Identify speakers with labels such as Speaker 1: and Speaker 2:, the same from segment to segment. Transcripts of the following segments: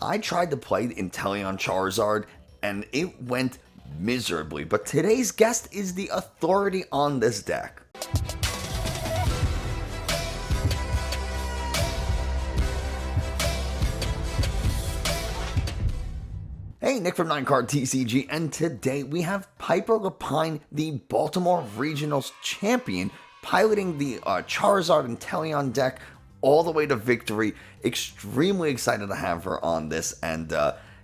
Speaker 1: I tried to play Inteleon Charizard, and it went miserably, but today's guest is the authority on this deck. Hey, Nick from 9Card TCG, and today we have Piper Lepine, the Baltimore Regionals champion, piloting the Charizard and Inteleon deck all the way to victory. Extremely excited to have her on this, and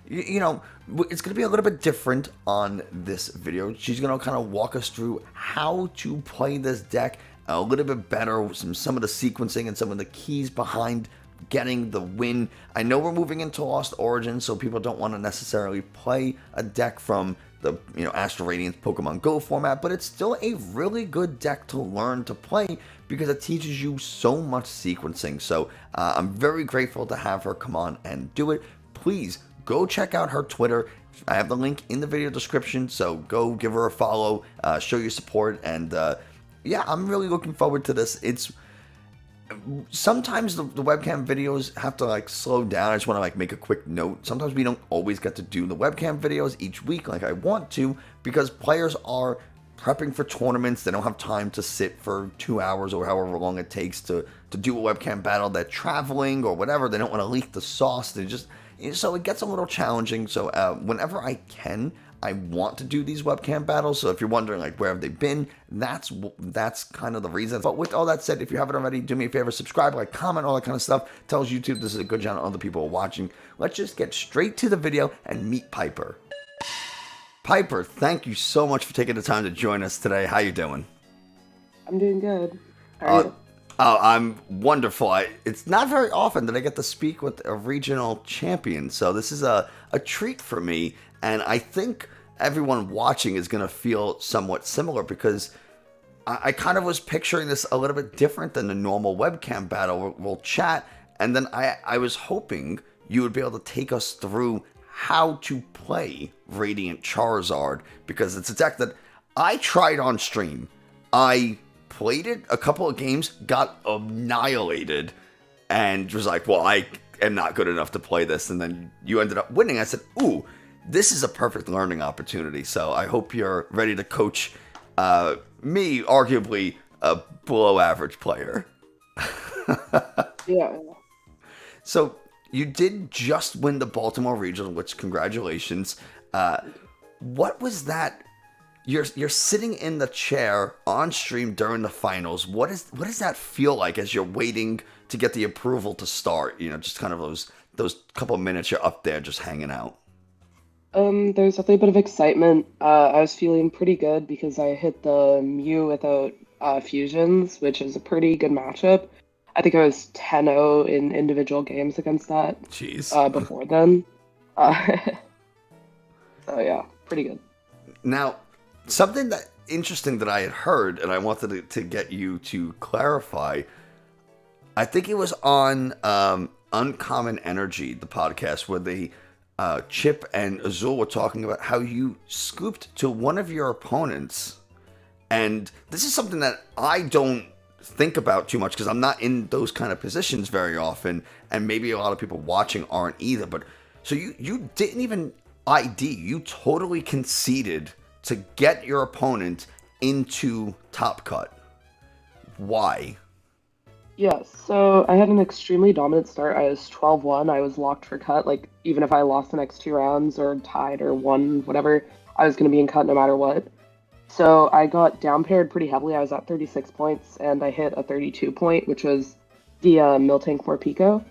Speaker 1: you know, it's going to be a little bit different on this video. She's going to kind of walk us through how to play this deck a little bit better, some of the sequencing and some of the keys behind getting the win. I know we're moving into Lost Origins, so people don't want to necessarily play a deck from the Astral Radiance Pokemon Go format, but it's still a really good deck to learn to play because it teaches you so much sequencing. So I'm very grateful to have her come on and do it. Please go check out her Twitter. I have the link in the video description, so go give her a follow, show your support, and yeah, I'm really looking forward to this. Sometimes the webcam videos have to slow down. I just want to make a quick note. Sometimes we don't always get to do the webcam videos each week like I want to because players are prepping for tournaments. They don't have time to sit for 2 hours or however long it takes to do a webcam battle. They're traveling or whatever. They don't want to leak the sauce. So it gets a little challenging. So whenever I can, I want to do these webcam battles. So if you're wondering where have they been, that's kind of the reason. But with all that said, if you haven't already, do me a favor, subscribe, comment, all that kind of stuff. Tells YouTube this is a good channel, other people are watching. Let's just get straight to the video and meet Piper. Piper, thank you so much for taking the time to join us today. How you doing?
Speaker 2: I'm doing good. How are you?
Speaker 1: I'm wonderful. It's not very often that I get to speak with a regional champion, so this is a treat for me, and I think everyone watching is going to feel somewhat similar because I kind of was picturing this a little bit different than the normal webcam battle. We'll chat, and then I was hoping you would be able to take us through how to play Radiant Charizard, because it's a deck that I tried on stream. I played it a couple of games, got annihilated, and was like, well, I am not good enough to play this, and then you ended up winning. I said, ooh, this is a perfect learning opportunity, so I hope you're ready to coach me, arguably a below average player.
Speaker 2: Yeah.
Speaker 1: So you did just win the Baltimore Regional, which congratulations. What was that? You're sitting in the chair on stream during the finals. What does that feel like as you're waiting to get the approval to start? Just kind of those couple of minutes you're up there just hanging out.
Speaker 2: There's definitely a bit of excitement. I was feeling pretty good because I hit the Mew without fusions, which is a pretty good matchup. I think I was 10-0 in individual games against that.
Speaker 1: Jeez.
Speaker 2: Before then. So yeah, pretty good.
Speaker 1: Now, something that interesting that I had heard, and I wanted to get you to clarify. I think it was on Uncommon Energy, the podcast, where they Chip and Azul were talking about how you scooped to one of your opponents, and this is something that I don't think about too much because I'm not in those kind of positions very often, and maybe a lot of people watching aren't either. But so you didn't even ID, you totally conceded to get your opponent into Top Cut. Why?
Speaker 2: Yeah, so I had an extremely dominant start. I was 12-1. I was locked for cut. Even if I lost the next 2 rounds or tied or won, whatever, I was going to be in cut no matter what. So I got down paired pretty heavily. I was at 36 points, and I hit a 32 point, which was the Miltank Morpeko.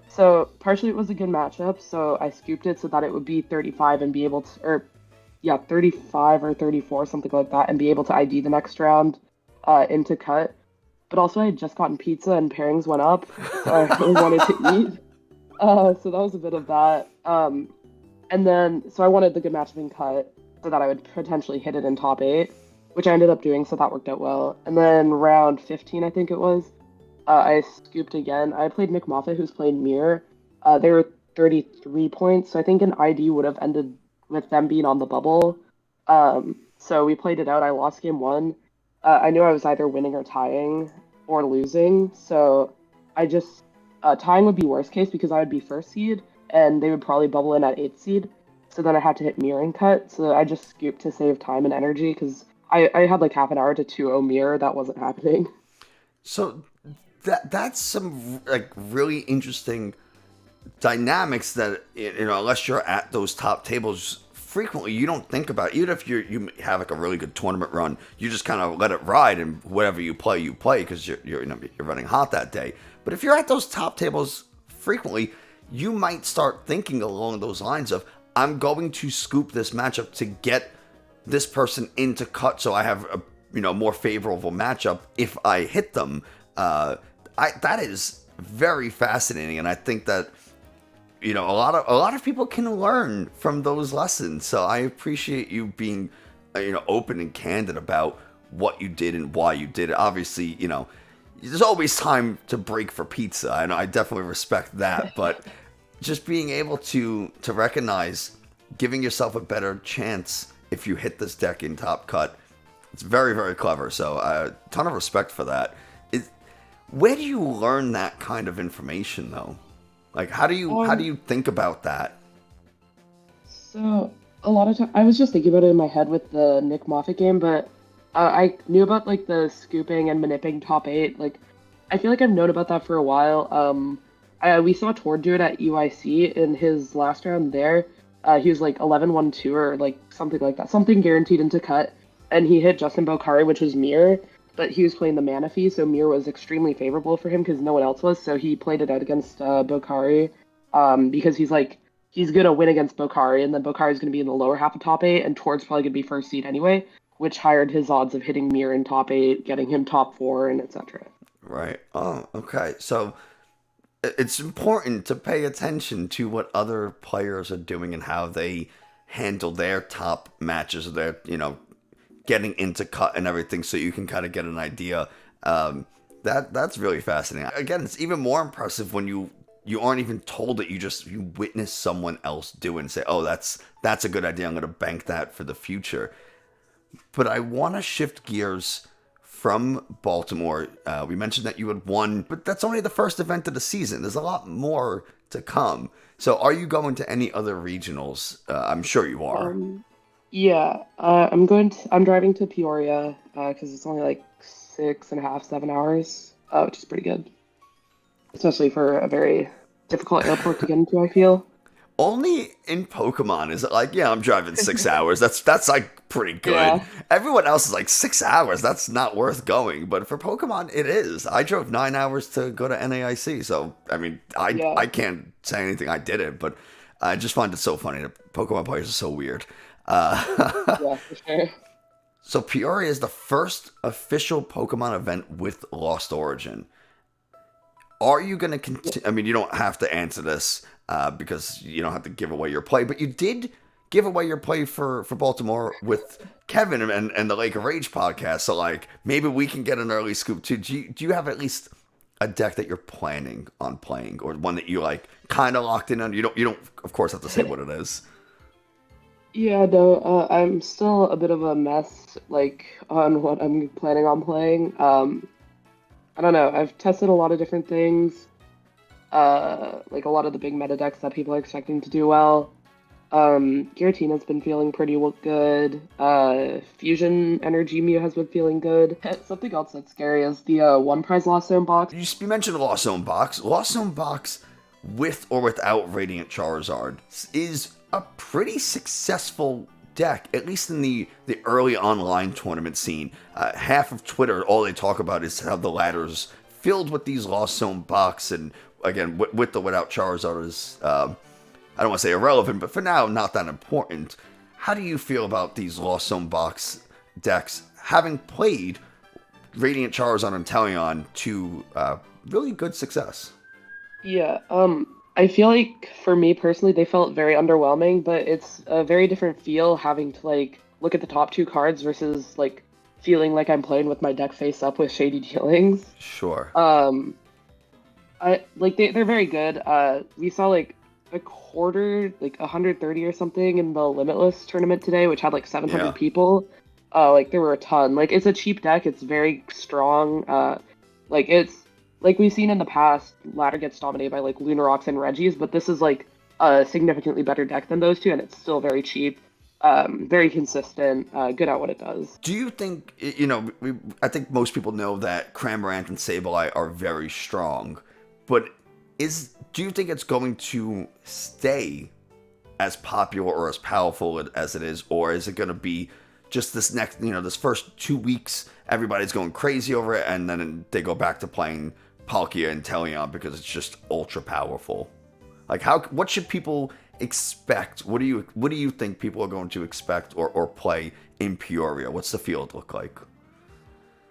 Speaker 2: So partially it was a good matchup, so I scooped it so that it would be 35 and be able to, or yeah, 35 or 34, something like that, and be able to ID the next round into cut. But also I had just gotten pizza and pairings went up, so I really wanted to eat. So that was a bit of that. And then, so I wanted the good matchup in cut so that I would potentially hit it in top 8, which I ended up doing, so that worked out well. And then round 15, I think it was, I scooped again. I played Nick Moffat, who's played Mirror. They were 33 points, so I think an ID would have ended with them being on the bubble. So we played it out. I lost game 1. I knew I was either winning or tying or losing, so I just Tying would be worst case because I would be first seed and they would probably bubble in at eighth seed. So then I had to hit mirror and cut. So I just scooped to save time and energy because I had like half an hour to 2-0 mirror. That wasn't happening.
Speaker 1: So that's some like really interesting dynamics that unless you're at those top tables frequently, you don't think about. Even if you have like a really good tournament run, you just kind of let it ride, and whatever you play because you're running hot that day. But if you're at those top tables frequently, you might start thinking along those lines of, I'm going to scoop this matchup to get this person into cut, so I have a more favorable matchup if I hit them. That is very fascinating, and I think that a lot of people can learn from those lessons. So I appreciate you being open and candid about what you did and why you did it. Obviously, there's always time to break for pizza, and I definitely respect that. But just being able to recognize giving yourself a better chance if you hit this deck in top cut, it's very, very clever. So a ton of respect for that. Where do you learn that kind of information, though? Like, how do you think about that?
Speaker 2: So a lot of time I was just thinking about it in my head with the Nick Moffat game, but I knew about like the scooping and maniping top eight. Like, I feel like I've known about that for a while. We saw Tord do it at UIC in his last round there. He was like 11-1-2 or like something like that, something guaranteed into cut, and he hit Justin Bokhari, which was mirror. But he was playing the mana fee, so mirror was extremely favorable for him because no one else was. So he played it out against Bokhari because he's gonna win against Bokhari, and then Bokhari's gonna be in the lower half of top eight, and Tord's probably gonna be first seed anyway, which highered his odds of hitting mirror in top eight, getting him top four, and etc.
Speaker 1: Right. Oh, okay. So it's important to pay attention to what other players are doing and how they handle their top matches, their getting into cut and everything, so you can kind of get an idea. That's really fascinating. Again, it's even more impressive when you aren't even told it. You witness someone else do it and say, oh, that's a good idea, I'm going to bank that for the future. But I want to shift gears from Baltimore. We mentioned that you had won, but that's only the first event of the season. There's a lot more to come. So are you going to any other regionals? I'm sure you are.
Speaker 2: Yeah, I'm driving to Peoria because it's only like 6.5, 7 hours, which is pretty good, especially for a very difficult airport to get into, I feel.
Speaker 1: Only in Pokemon is it like, yeah, I'm driving 6 hours. That's like pretty good.
Speaker 2: Yeah.
Speaker 1: Everyone else is like 6 hours. That's not worth going. But for Pokemon, it is. I drove 9 hours to go to NAIC. So I mean, I can't say anything. I did it, but I just find it so funny that Pokemon players are so weird.
Speaker 2: Yeah, for sure.
Speaker 1: So Peoria is the first official Pokemon event with Lost Origin. Are you going to continue? I mean, you don't have to answer this because you don't have to give away your play, but you did give away your play for Baltimore with Kevin and the Lake of Rage podcast. So like, maybe we can get an early scoop too. Do you have at least a deck that you're planning on playing, or one that you like kind of locked in on? You don't of course have to say what it is.
Speaker 2: Yeah, no, I'm still a bit of a mess, like, on what I'm planning on playing. I don't know, I've tested a lot of different things, like a lot of the big meta decks that people are expecting to do well. Giratina's been feeling pretty good. Fusion Energy Mew has been feeling good. Something else that's scary is the One Prize Lost Zone box.
Speaker 1: You mentioned the Lost Zone box. Lost Zone box, with or without Radiant Charizard, is a pretty successful deck, at least in the early online tournament scene. Half of Twitter, all they talk about is how the ladder's filled with these Lost Zone box, and again, with or without Charizard is, I don't want to say irrelevant, but for now, not that important. How do you feel about these Lost Zone box decks, having played Radiant Charizard and Teleon to really good success?
Speaker 2: Yeah, I feel like for me personally, they felt very underwhelming, but it's a very different feel having to like look at the top two cards versus like feeling like I'm playing with my deck face up with shady dealings.
Speaker 1: Sure.
Speaker 2: I like they're very good. We saw like a quarter, like 130 or something in the Limitless tournament today, which had like 700 people. Like there were a ton. Like it's a cheap deck. It's very strong. Like like we've seen in the past, ladder gets dominated by like Lunaroks and Regis, but this is like a significantly better deck than those two, and it's still very cheap, very consistent, good at what it does.
Speaker 1: Do you think, I think most people know that Cramorant and Sableye are very strong, but do you think it's going to stay as popular or as powerful as it is, or is it going to be just this first 2 weeks, everybody's going crazy over it, and then they go back to playing Palkia and Teleon because it's just ultra powerful? Like, what should people expect? What do you think people are going to expect or play in Peoria? What's the field look like?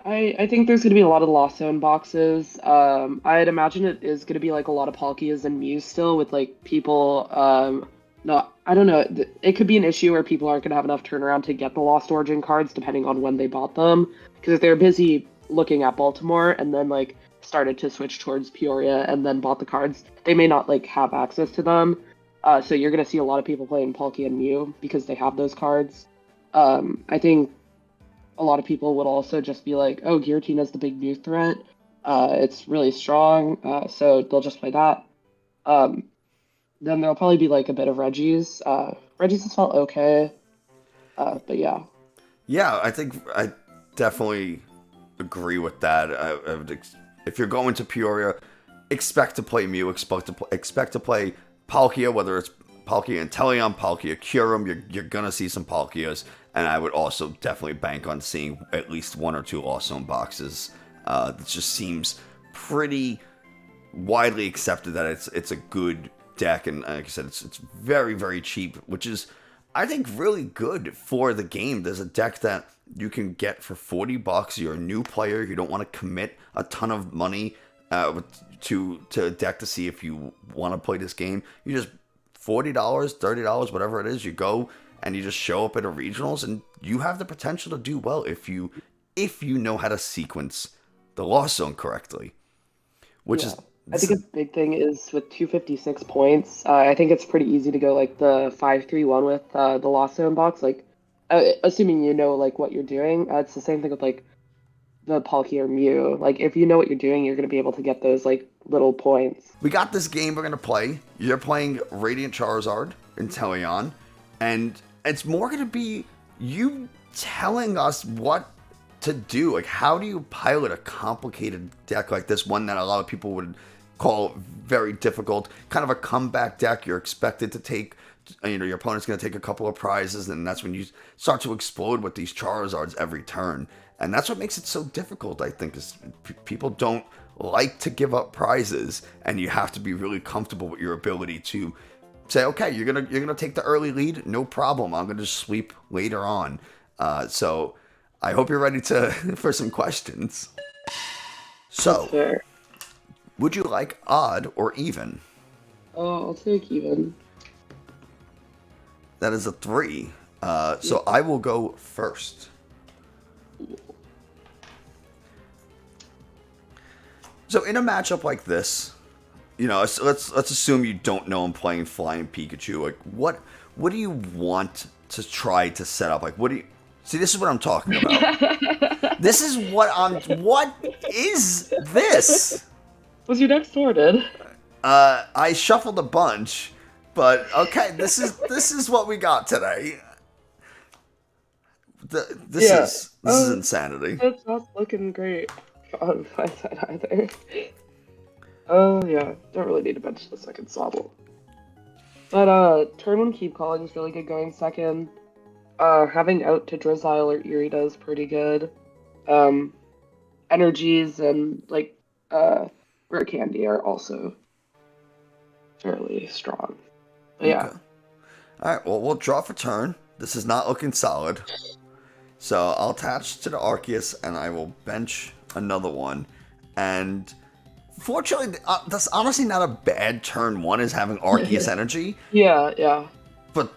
Speaker 2: I think there's going to be a lot of Lost Zone boxes. I'd imagine it is going to be like a lot of Palkias and Mews still with like people. No, I don't know. It could be an issue where people aren't going to have enough turnaround to get the Lost Origin cards depending on when they bought them. Because if they're busy looking at Baltimore and then like started to switch towards Peoria and then bought the cards, they may not like have access to them. So you're going to see a lot of people playing Palkia and Mew because they have those cards. I think a lot of people would also just be like, oh, Giratina is the big new threat. It's really strong, so they'll just play that. Then there'll probably be like a bit of Regis. Regis has felt okay, but yeah.
Speaker 1: Yeah, I think I definitely agree with that. If you're going to Peoria, expect to play Mew, expect to play Palkia, whether it's Palkia and Teleon, Palkia Kyurem, you're gonna see some Palkias, and I would also definitely bank on seeing at least one or two Lost Zone boxes. It just seems pretty widely accepted that it's a good deck, and like I said, it's very, very cheap, which is, I think, really good for the game. There's a deck that you can get for $40. You're a new player, you don't want to commit a ton of money to a deck to see if you want to play this game. You just $40, $30, whatever it is, you go and you just show up at a regionals, and you have the potential to do well if you know how to sequence the Lost Zone correctly.
Speaker 2: I think a big thing is with 256 points. I think it's pretty easy to go like the 5-3-1 with the Lost Zone box. Like, assuming you know like what you're doing. It's the same thing with like the Palkia or Mew. Like, if you know what you're doing, you're gonna be able to get those like little points.
Speaker 1: We got this game we're gonna play. You're playing Radiant Charizard and Teleon, and it's more gonna be you telling us what to do. Like, how do you pilot a complicated deck like this, one that a lot of people would call very difficult, kind of a comeback deck? You're expected to take, your opponent's going to take a couple of prizes, and that's when you start to explode with these Charizards every turn. And that's what makes it so difficult, I think, is people don't like to give up prizes, and you have to be really comfortable with your ability to say, okay, you're gonna take the early lead, no problem, I'm gonna just sweep later on. So I hope you're ready for some questions. So, would you like odd or even?
Speaker 2: Oh, I'll take even.
Speaker 1: That is a 3. So I will go first. So in a matchup like this, let's assume you don't know I'm playing Flying Pikachu. Like, what do you want to try to set up? Like, what do you see? This is what I'm talking about. What is this?
Speaker 2: Was your deck sorted?
Speaker 1: I shuffled a bunch, but okay, this is what we got today. This is insanity.
Speaker 2: That's not looking great on my side either. Oh yeah, don't really need to bench the second Sobble. But turn one Keep Calling is really good going second. Having out to Drizzile or Irida is pretty good. Energies and like Rare Candy are also fairly strong. But yeah.
Speaker 1: Okay. Alright, well, we'll draw for turn. This is not looking solid. So I'll attach to the Arceus, and I will bench another one. And fortunately, that's honestly not a bad turn one, is having Arceus energy.
Speaker 2: Yeah.
Speaker 1: But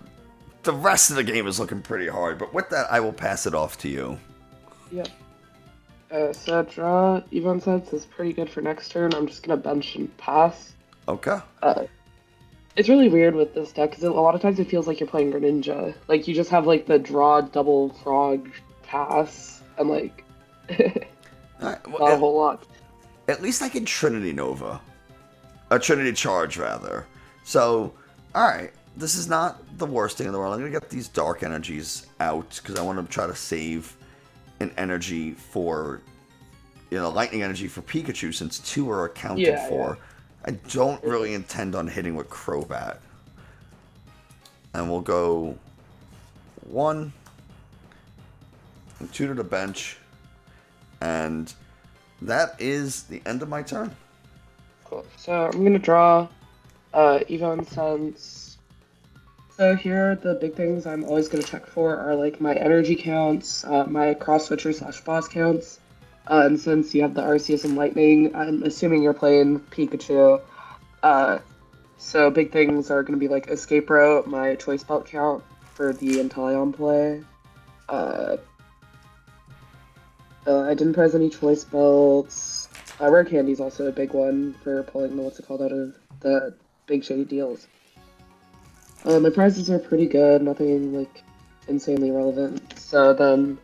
Speaker 1: the rest of the game is looking pretty hard. But with that, I will pass it off to you.
Speaker 2: Yeah. So draw Evon Sense is pretty good for next turn. I'm just gonna bench and pass.
Speaker 1: Okay.
Speaker 2: It's really weird with this deck because a lot of times it feels like you're playing Greninja. Like, you just have like the draw double frog pass and like
Speaker 1: Right, well,
Speaker 2: not a whole lot.
Speaker 1: at least I can Trinity Nova. A Trinity Charge, rather. So, alright, this is not the worst thing in the world. I'm going to get these Dark Energies out, because I want to try to save an energy for, Lightning Energy for Pikachu, since 2 are accounted for. I don't really intend on hitting with Crobat. And we'll go 1 and 2 to the bench. And that is the end of my turn.
Speaker 2: Cool. So I'm going to draw Evo Incense. So here, the big things I'm always going to check for are like my energy counts, my cross switcher / boss counts. And since you have the Arceus and Lightning, I'm assuming you're playing Pikachu. So big things are going to be like Escape Route, my Choice Belt count for the Inteleon play. I didn't prize any Choice Belts. Rare Candy's also a big one for pulling the, out of the big shady deals. My prizes are pretty good, nothing like insanely relevant. So then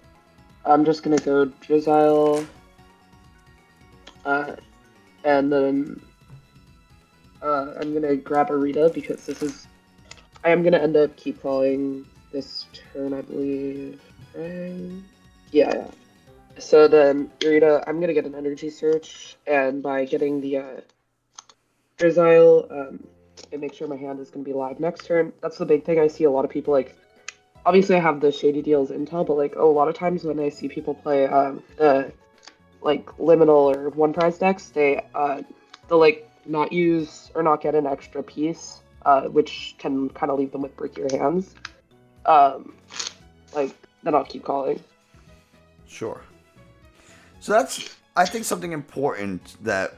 Speaker 2: I'm just gonna go Drizzile, and then I'm gonna grab Arita because I am gonna end up keep calling this turn, I believe. Right? Yeah. So then Arita, I'm gonna get an Energy Search, and by getting the Drizzile, and make sure my hand is going to be live next turn. That's the big thing. I see a lot of people, like, obviously I have the Shady Deals intel, but, like, a lot of times when I see people play the, like, liminal or one prize decks, they'll, like, not use or not get an extra piece, which can kind of leave them with brickier hands. Then I'll keep calling.
Speaker 1: Sure. So that's, I think, something important that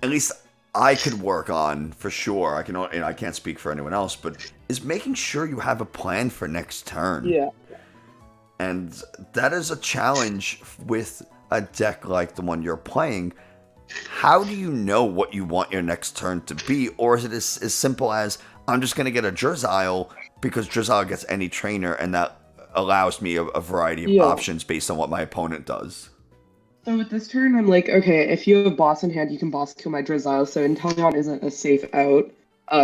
Speaker 1: at least I could work on for sure. I can't speak for anyone else, but is making sure you have a plan for next turn.
Speaker 2: Yeah.
Speaker 1: And that is a challenge with a deck like the one you're playing. How do you know what you want your next turn to be? Or is it as simple as, I'm just going to get a Drizzile because Drizzile gets any trainer, and that allows me a variety of options based on what my opponent does?
Speaker 2: So with this turn, I'm like, okay, if you have boss in hand, you can boss kill my Drizzile, so Inteleon isn't a safe out.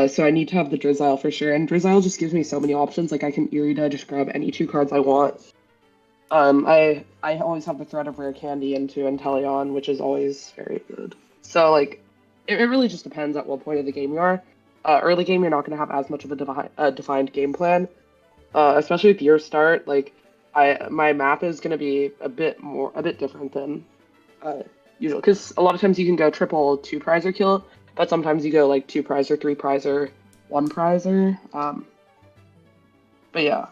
Speaker 2: So I need to have the Drizzile for sure, and Drizzile just gives me so many options, like I can Irida, just grab any 2 cards I want. I always have the threat of Rare Candy into Inteleon, which is always very good. So, like, it really just depends at what point of the game you are. Early game, you're not going to have as much of a defined game plan, especially with your start, like, my map is going to be a bit different than usual, because a lot of times you can go triple 2 prizer kill, but sometimes you go like 2 prizer, 3 prizer, 1 prizer. But yeah.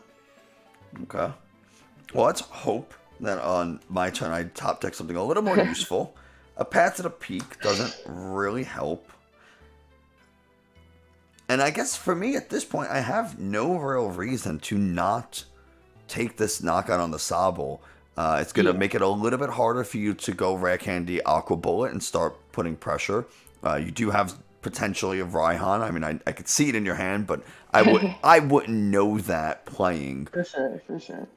Speaker 1: Okay. Well, let's hope that on my turn I top deck something a little more useful. A Path to the Peak doesn't really help. And I guess for me at this point, I have no real reason to not take this knockout on the Sobble. It's going to make it a little bit harder for you to go Rare Candy, Aqua Bullet, and start putting pressure. You do have potentially a Raihan. I mean, I could see it in your hand, but I wouldn't know that playing.
Speaker 2: For sure.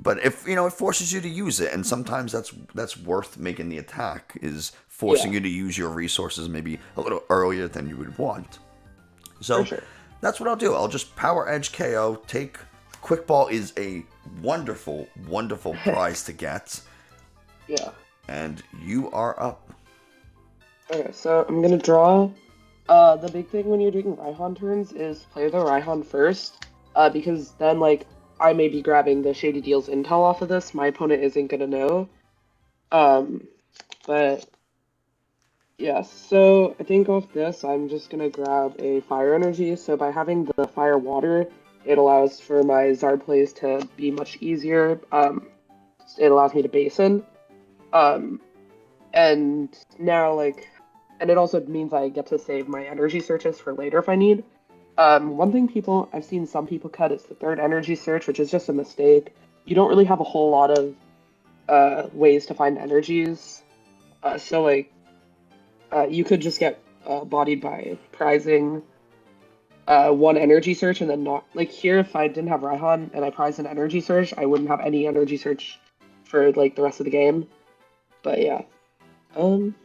Speaker 1: But if it forces you to use it, and sometimes that's worth making the attack, is forcing you to use your resources maybe a little earlier than you would want. So that's what I'll do. I'll just Power Edge KO. Quick Ball is a wonderful, wonderful prize to get.
Speaker 2: Yeah.
Speaker 1: And you are up.
Speaker 2: Okay, so I'm gonna draw. The big thing when you're doing Raihan turns is play the Raihan first, because then, like, I may be grabbing the Shady Deals intel off of this. My opponent isn't gonna know. But yeah, so I think off this, I'm just gonna grab a Fire Energy. So by having the Fire Water, it allows for my Zard plays to be much easier. It allows me to base in. And now, like, and it also means I get to save my energy searches for later if I need. One thing I've seen some people cut is the 3rd energy search, which is just a mistake. You don't really have a whole lot of ways to find energies. So, like, you could just get bodied by prizing 1 energy search and then not. Like, here, if I didn't have Raihan and I prized an energy search, I wouldn't have any energy search for, like, the rest of the game. But yeah. I don't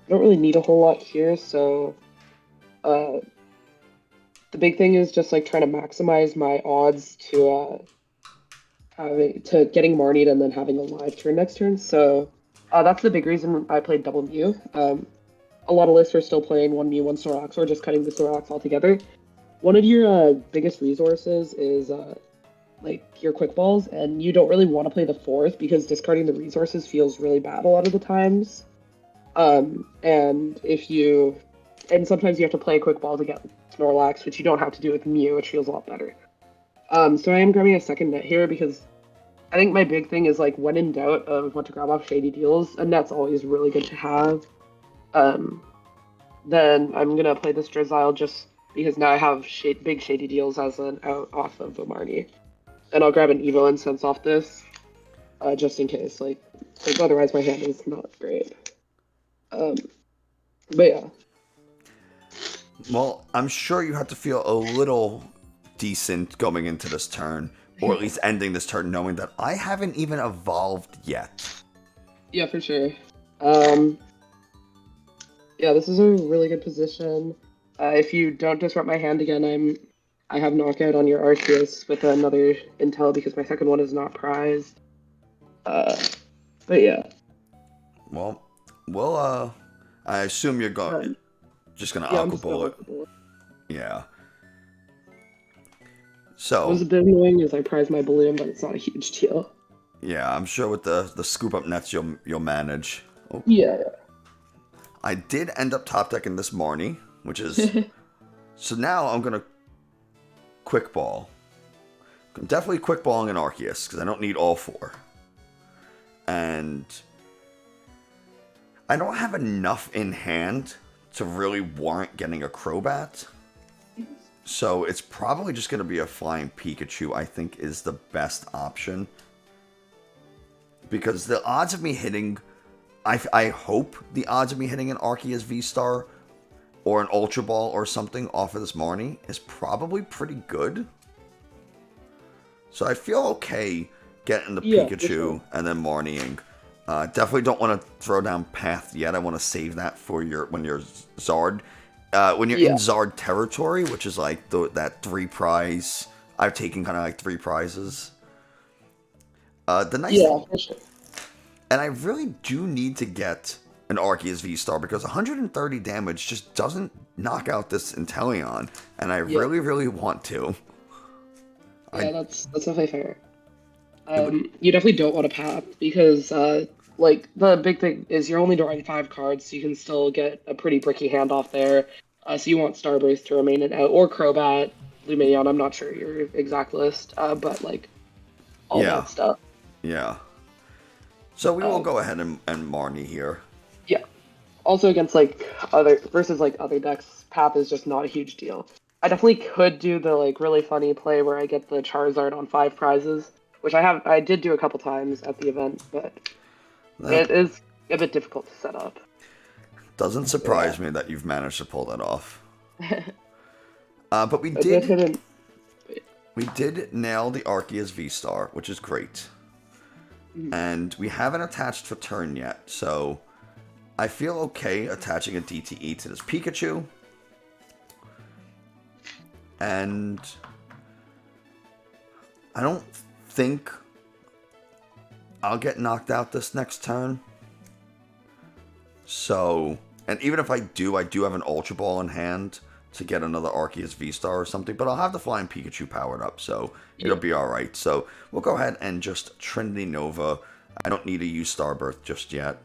Speaker 2: really need a whole lot here, so uh, the big thing is just like trying to maximize my odds to getting Marnied and then having a live turn next turn. So that's the big reason I played double Mew. A lot of lists are still playing one Mew, one Sorox, or just cutting the Sorox altogether. One of your biggest resources is like your quick balls, and you don't really want to play the fourth because discarding the resources feels really bad a lot of the times. And sometimes you have to play a quick ball to get Snorlax, which you don't have to do with Mew, which feels a lot better. So I am grabbing a second net here because I think my big thing is like when in doubt of what to grab off shady deals, and that's always really good to have. Um, then I'm gonna play this Drizzile just because now I have big shady deals as an out off of Marnie, and I'll grab an Evo Incense off this, just in case. Like otherwise my hand is not great. But yeah.
Speaker 1: Well, I'm sure you have to feel a little decent going into this turn, or at least ending this turn knowing that I haven't even evolved yet.
Speaker 2: Yeah, for sure. Yeah, this is a really good position. If you don't disrupt my hand again, I have knockout on your Arceus with another Intel because my second one is not prized. But yeah.
Speaker 1: Well, I assume you're just gonna
Speaker 2: Yeah, I'm
Speaker 1: Aqua
Speaker 2: just gonna
Speaker 1: Bullet.
Speaker 2: Aqua Bullet.
Speaker 1: Yeah.
Speaker 2: What was
Speaker 1: So,
Speaker 2: a bit annoying is I prize my balloon, but it's not a huge deal.
Speaker 1: yeah, I'm sure with the scoop up nets you'll manage. Oh,
Speaker 2: Yeah.
Speaker 1: I did end up top decking this Marnie, which is so now I'm gonna quick ball. I'm definitely quick balling an Arceus because I don't need all four, and I don't have enough in hand to really warrant getting a Crobat. So it's probably just going to be a Flying Pikachu, I think, is the best option. Because the odds of me hitting... I hope the odds of me hitting an Arceus V-Star or an Ultra Ball or something off of this Marnie is probably pretty good. So I feel okay getting the Pikachu
Speaker 2: sure.
Speaker 1: and then Marnieing. Definitely don't want to throw down Path yet. I want to save that for when you're Zard. When you're in Zard territory, which is like that 3 prize, I've taken kind of like 3 prizes. The nice thing,
Speaker 2: for sure.
Speaker 1: and I really do need to get an Arceus V-Star because 130 damage just doesn't knock out this Inteleon, and I really, really want to.
Speaker 2: Yeah, that's definitely fair. You definitely don't want to path because like the big thing is you're only drawing 5 cards, so you can still get a pretty bricky hand off there. So you want Starburst to remain an out, or Crobat, Lumineon. I'm not sure your exact list, but like all that stuff.
Speaker 1: Yeah. So we will go ahead and Marnie here.
Speaker 2: Yeah. Also against versus other decks, path is just not a huge deal. I definitely could do the like really funny play where I get the Charizard on 5 prizes, which I did do a couple times at the event, but it is a bit difficult to set up.
Speaker 1: Doesn't surprise me that you've managed to pull that off. But we did nail the Arceus V-Star, which is great. And we haven't attached for turn yet, so I feel okay attaching a DTE to this Pikachu. And I don't think I'll get knocked out this next turn. So, and even if I do have an Ultra Ball in hand to get another Arceus V-Star or something, but I'll have the Flying Pikachu powered up, so it'll be alright. So, we'll go ahead and just Trinity Nova. I don't need to use Starburst just yet.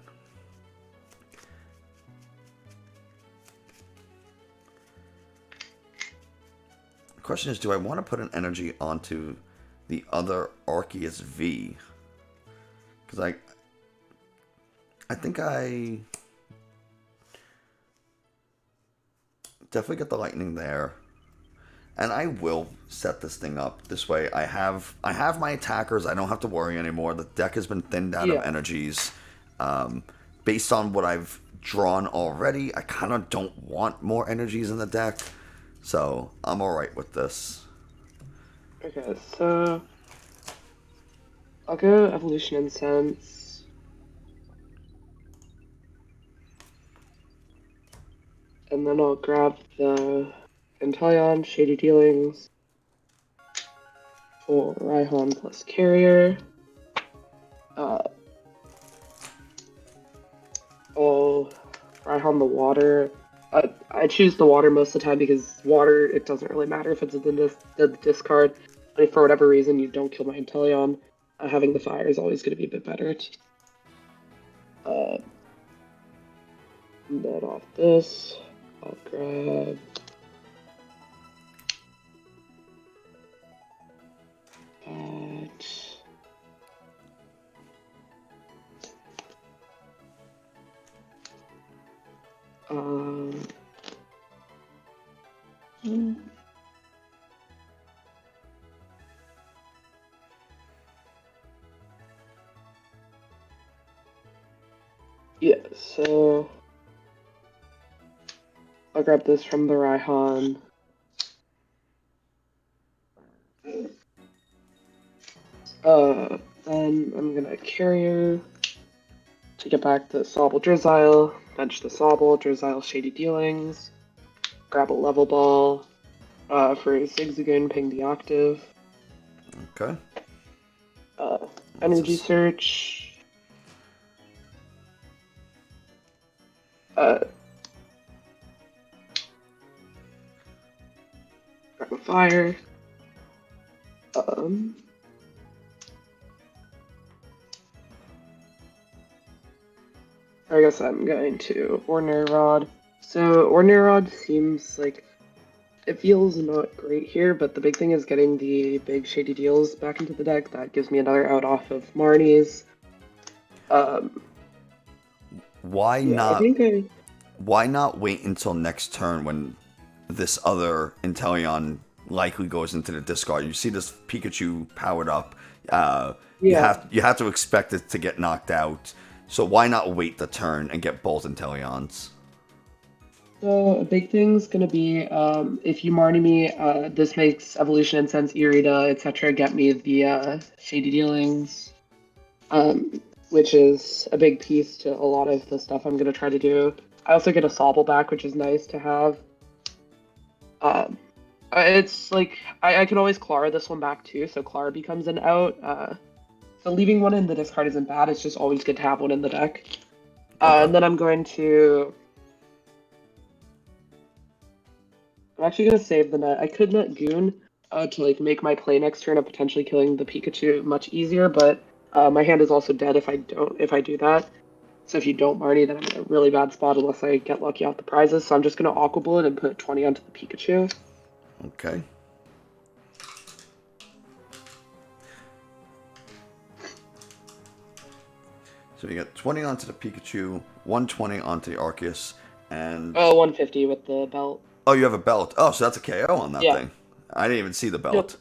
Speaker 1: The question is, do I want to put an energy onto the other Arceus V? Because I think I definitely get the lightning there. And I will set this thing up this way. I have my attackers. I don't have to worry anymore. The deck has been thinned out of energies. Based on what I've drawn already, I kind of don't want more energies in the deck. So I'm alright with this.
Speaker 2: Okay, so I'll go Evolution Incense. and then I'll grab the Inteleon Shady Dealings for Raihan plus Carrier. Oh, Raihan the water. I choose the water most of the time because water, it doesn't really matter if it's in the discard. But if for whatever reason you don't kill my Inteleon, having the fire is always going to be a bit better. Net off this. I'll grab that. Yeah, so I'll grab this from the Raihan. Then I'm gonna Carrier to get back the Sobble Drizzile, bench the Sobble, Drizzile Shady Dealings, grab a Level Ball, for Zigzagoon, ping the Octave.
Speaker 1: Okay.
Speaker 2: Energy Search. Grab a Fire. I guess I'm going to Ordinary Rod. So Ordinary Rod seems like it feels not great here, but the big thing is getting the big Shady Deals back into the deck. That gives me another out off of Marnie's.
Speaker 1: Why
Speaker 2: Yeah,
Speaker 1: not? Why not wait until next turn when this other Inteleon likely goes into the discard? You see this Pikachu powered up. You have to expect it to get knocked out. So why not wait the turn and get both Inteleons?
Speaker 2: So a big thing's gonna be if you Marnie me, this makes Evolution Incense, Irida, etc. get me the Shady Dealings, which is a big piece to a lot of the stuff I'm gonna try to do. I also get a Sobble back, which is nice to have. It's like I can always Clara this one back too, so Clara becomes an out. So leaving one in the discard isn't bad. It's just always good to have one in the deck.
Speaker 1: Okay.
Speaker 2: And then I'm actually gonna save the net. I could net Goon to like make my play next turn of potentially killing the Pikachu much easier, but my hand is also dead if I do that. So if you don't Marnie, then I'm in a really bad spot unless I get lucky off the prizes. So I'm just gonna Aqua Bullet and put 20 onto the Pikachu.
Speaker 1: Okay. So you get 20 onto the Pikachu, 120 onto the Arceus, and
Speaker 2: 150 with the belt.
Speaker 1: oh, you have a belt. Oh, so that's a KO on that
Speaker 2: Yeah.
Speaker 1: thing. I didn't even see the
Speaker 2: Yep.
Speaker 1: belt.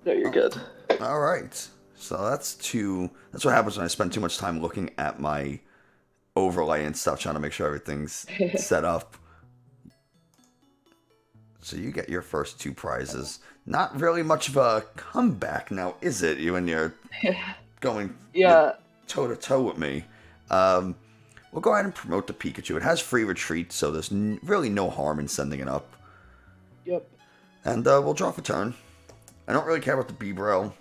Speaker 2: No, you're good.
Speaker 1: All right. So that's what happens when I spend too much time looking at my overlay and stuff, trying to make sure everything's set up. So you get your first two prizes. Not really much of a comeback now, is it? When you're going toe to toe with me. We'll go ahead and promote the Pikachu. It has free retreat, so there's really no harm in sending it up.
Speaker 2: Yep.
Speaker 1: And we'll draw for turn. I don't really care about the Beedrill.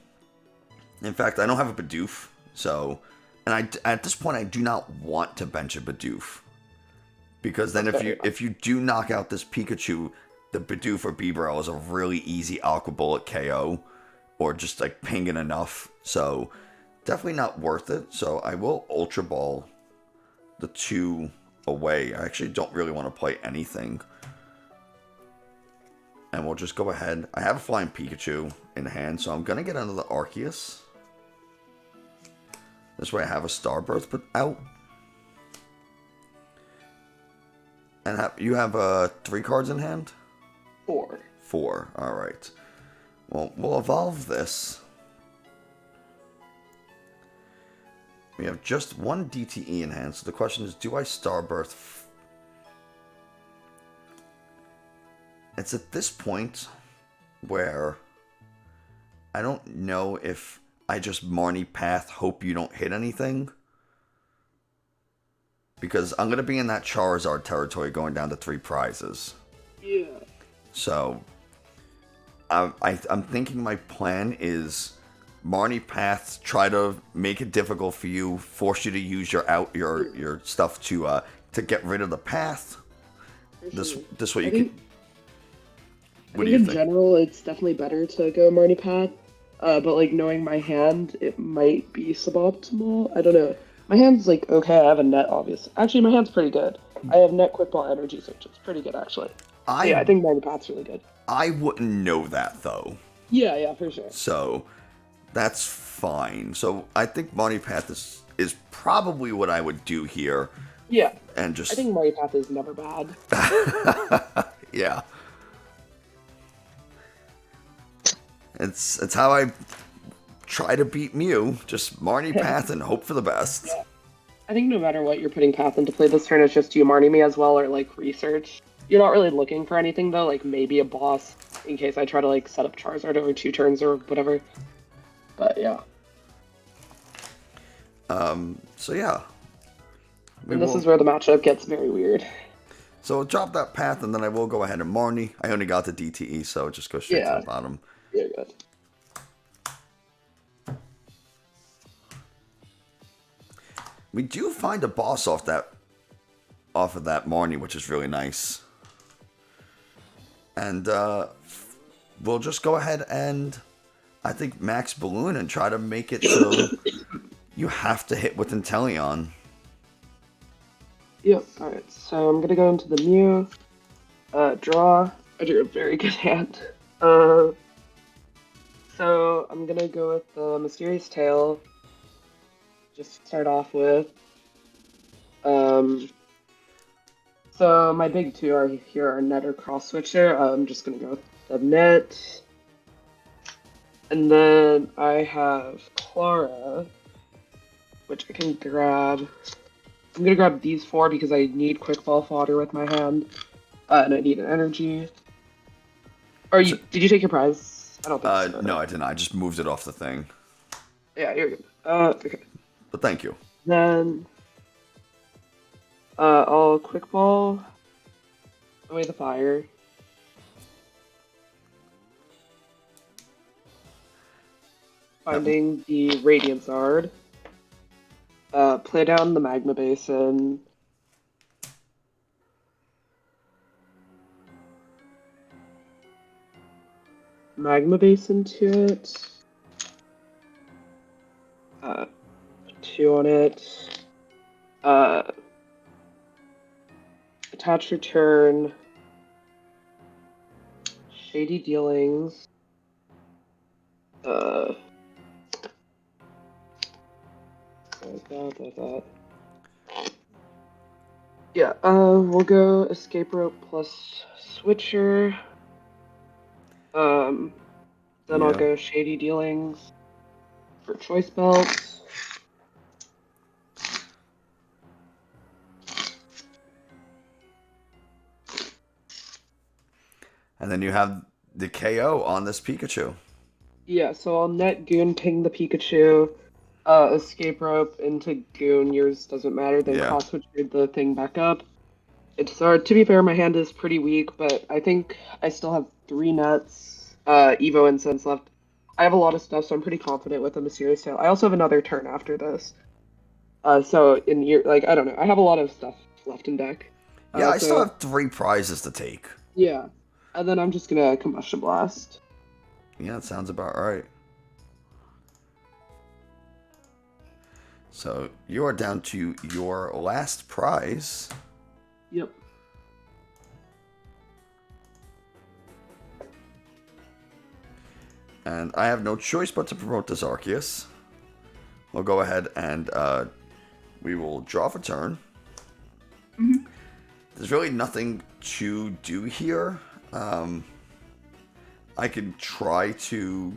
Speaker 1: In fact, I don't have a Bidoof, so... And at this point, I do not want to bench a Bidoof. Because then if you do knock out this Pikachu, the Bidoof or Beedrill is a really easy Aqua Bullet KO. Or just, like, pinging enough. So, definitely not worth it. So, I will Ultra Ball the two away. I actually don't really want to play anything. And we'll just go ahead. I have a Flying Pikachu in hand, so I'm going to get another Arceus. This way I have a Starbirth put out. And you have 3 cards in hand?
Speaker 2: 4.
Speaker 1: 4, alright. Well, we'll evolve this. We have just 1 DTE in hand, so the question is, do I Starbirth? It's at this point where I don't know if I just Marnie Path, hope you don't hit anything. because I'm gonna be in that Charizard territory, going down to 3 prizes.
Speaker 2: Yeah.
Speaker 1: So I'm thinking my plan is Marnie paths, try to make it difficult for you, force you to use your stuff to get rid of the path.
Speaker 2: For
Speaker 1: This
Speaker 2: sure.
Speaker 1: this way
Speaker 2: I
Speaker 1: you can.
Speaker 2: think I
Speaker 1: What do
Speaker 2: think
Speaker 1: you
Speaker 2: in
Speaker 1: think?
Speaker 2: general it's definitely better to go Marnie Path. But like knowing my hand, it might be suboptimal. I don't know. My hand's like okay, I have a net obviously. Actually my hand's pretty good. I have net quick ball energy, so it's pretty good actually. So
Speaker 1: I
Speaker 2: yeah, I think Marnie Path's really good.
Speaker 1: I wouldn't know that though,
Speaker 2: Yeah, yeah, for sure.
Speaker 1: so that's fine. So I think Marnie path is probably what I would do here,
Speaker 2: Yeah.
Speaker 1: and
Speaker 2: I
Speaker 1: just
Speaker 2: think Marnie Path is never bad.
Speaker 1: yeah, it's how I try to beat Mew. Just Marnie path and hope for the best.
Speaker 2: Yeah. I think no matter what you're putting Path into play this turn, it's just do you Marnie me as well or like research. You're not really looking for anything though, like maybe a boss in case I try to like set up Charizard over 2 turns or whatever. But yeah.
Speaker 1: So yeah, we
Speaker 2: And this
Speaker 1: will.
Speaker 2: is where the matchup gets very weird.
Speaker 1: So I'll drop that path, and then I will go ahead and Marnie. I only got the DTE, so it just goes straight to the
Speaker 2: Yeah,
Speaker 1: bottom.
Speaker 2: yeah, good.
Speaker 1: We do find a boss off of that Marnie, which is really nice. And we'll just go ahead and I think max balloon and try to make it so you have to hit with Inteleon.
Speaker 2: Yep, alright, so I'm gonna go into the Mew, draw. I drew a very good hand. So I'm gonna go with the Mysterious Tail. Just start off with. Um, so my big two are here are net or cross switcher. I'm just gonna go with the net. And then I have Clara, which I can grab. I'm gonna grab these 4 because I need quick ball fodder with my hand, and I need an energy. Or
Speaker 1: So,
Speaker 2: did you take your prize? I don't think so.
Speaker 1: no, I didn't. I just moved it off the thing.
Speaker 2: Yeah, you're good. Okay.
Speaker 1: But thank you.
Speaker 2: Then I'll quick ball away the fire. Finding the Radiant Zard. Play down the Magma Basin. Magma Basin to it. 2 on it. Attach return. Shady Dealings. That. Yeah, we'll go Escape Rope plus Switcher. Then I'll
Speaker 1: Yeah.
Speaker 2: go Shady Dealings for Choice Belt.
Speaker 1: And then you have the KO on this Pikachu.
Speaker 2: Yeah, so I'll net Goon ping the Pikachu. Escape Rope into Goon, yours doesn't matter, then
Speaker 1: Yeah.
Speaker 2: cross switch the thing back up. It's hard. To be fair, my hand is pretty weak, but I think I still have 3 nets, Evo Incense left. I have a lot of stuff, so I'm pretty confident with a Mysterious Tail. I also have another turn after this. So in year, like, I don't know. I have a lot of stuff left in deck.
Speaker 1: Yeah, I still
Speaker 2: So
Speaker 1: have 3 prizes to take.
Speaker 2: yeah. And then I'm just gonna Combustion Blast.
Speaker 1: Yeah, that sounds about right. So you are down to your last prize.
Speaker 2: Yep.
Speaker 1: And I have no choice but to promote this Arceus. We'll go ahead and we will draw for turn.
Speaker 2: Mm-hmm.
Speaker 1: There's really nothing to do here. I can try to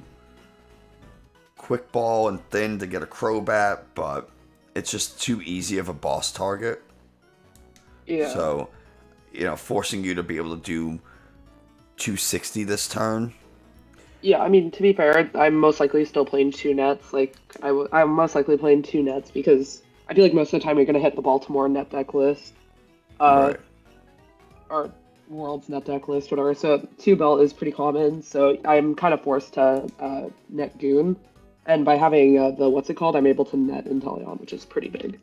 Speaker 1: quick ball and thin to get a Crobat, but it's just too easy of a boss target.
Speaker 2: Yeah.
Speaker 1: So, forcing you to be able to do 260 this turn.
Speaker 2: Yeah, I mean, to be fair, I'm most likely still playing 2 nets. Like, I'm most likely playing 2 nets because I feel like most of the time you're gonna hit the Baltimore net deck list, uh,
Speaker 1: Right.
Speaker 2: or World's net deck list, whatever. So two belt is pretty common. So I'm kind of forced to net Goon, and by having the what's it called, I'm able to net Inteleon, which is pretty big.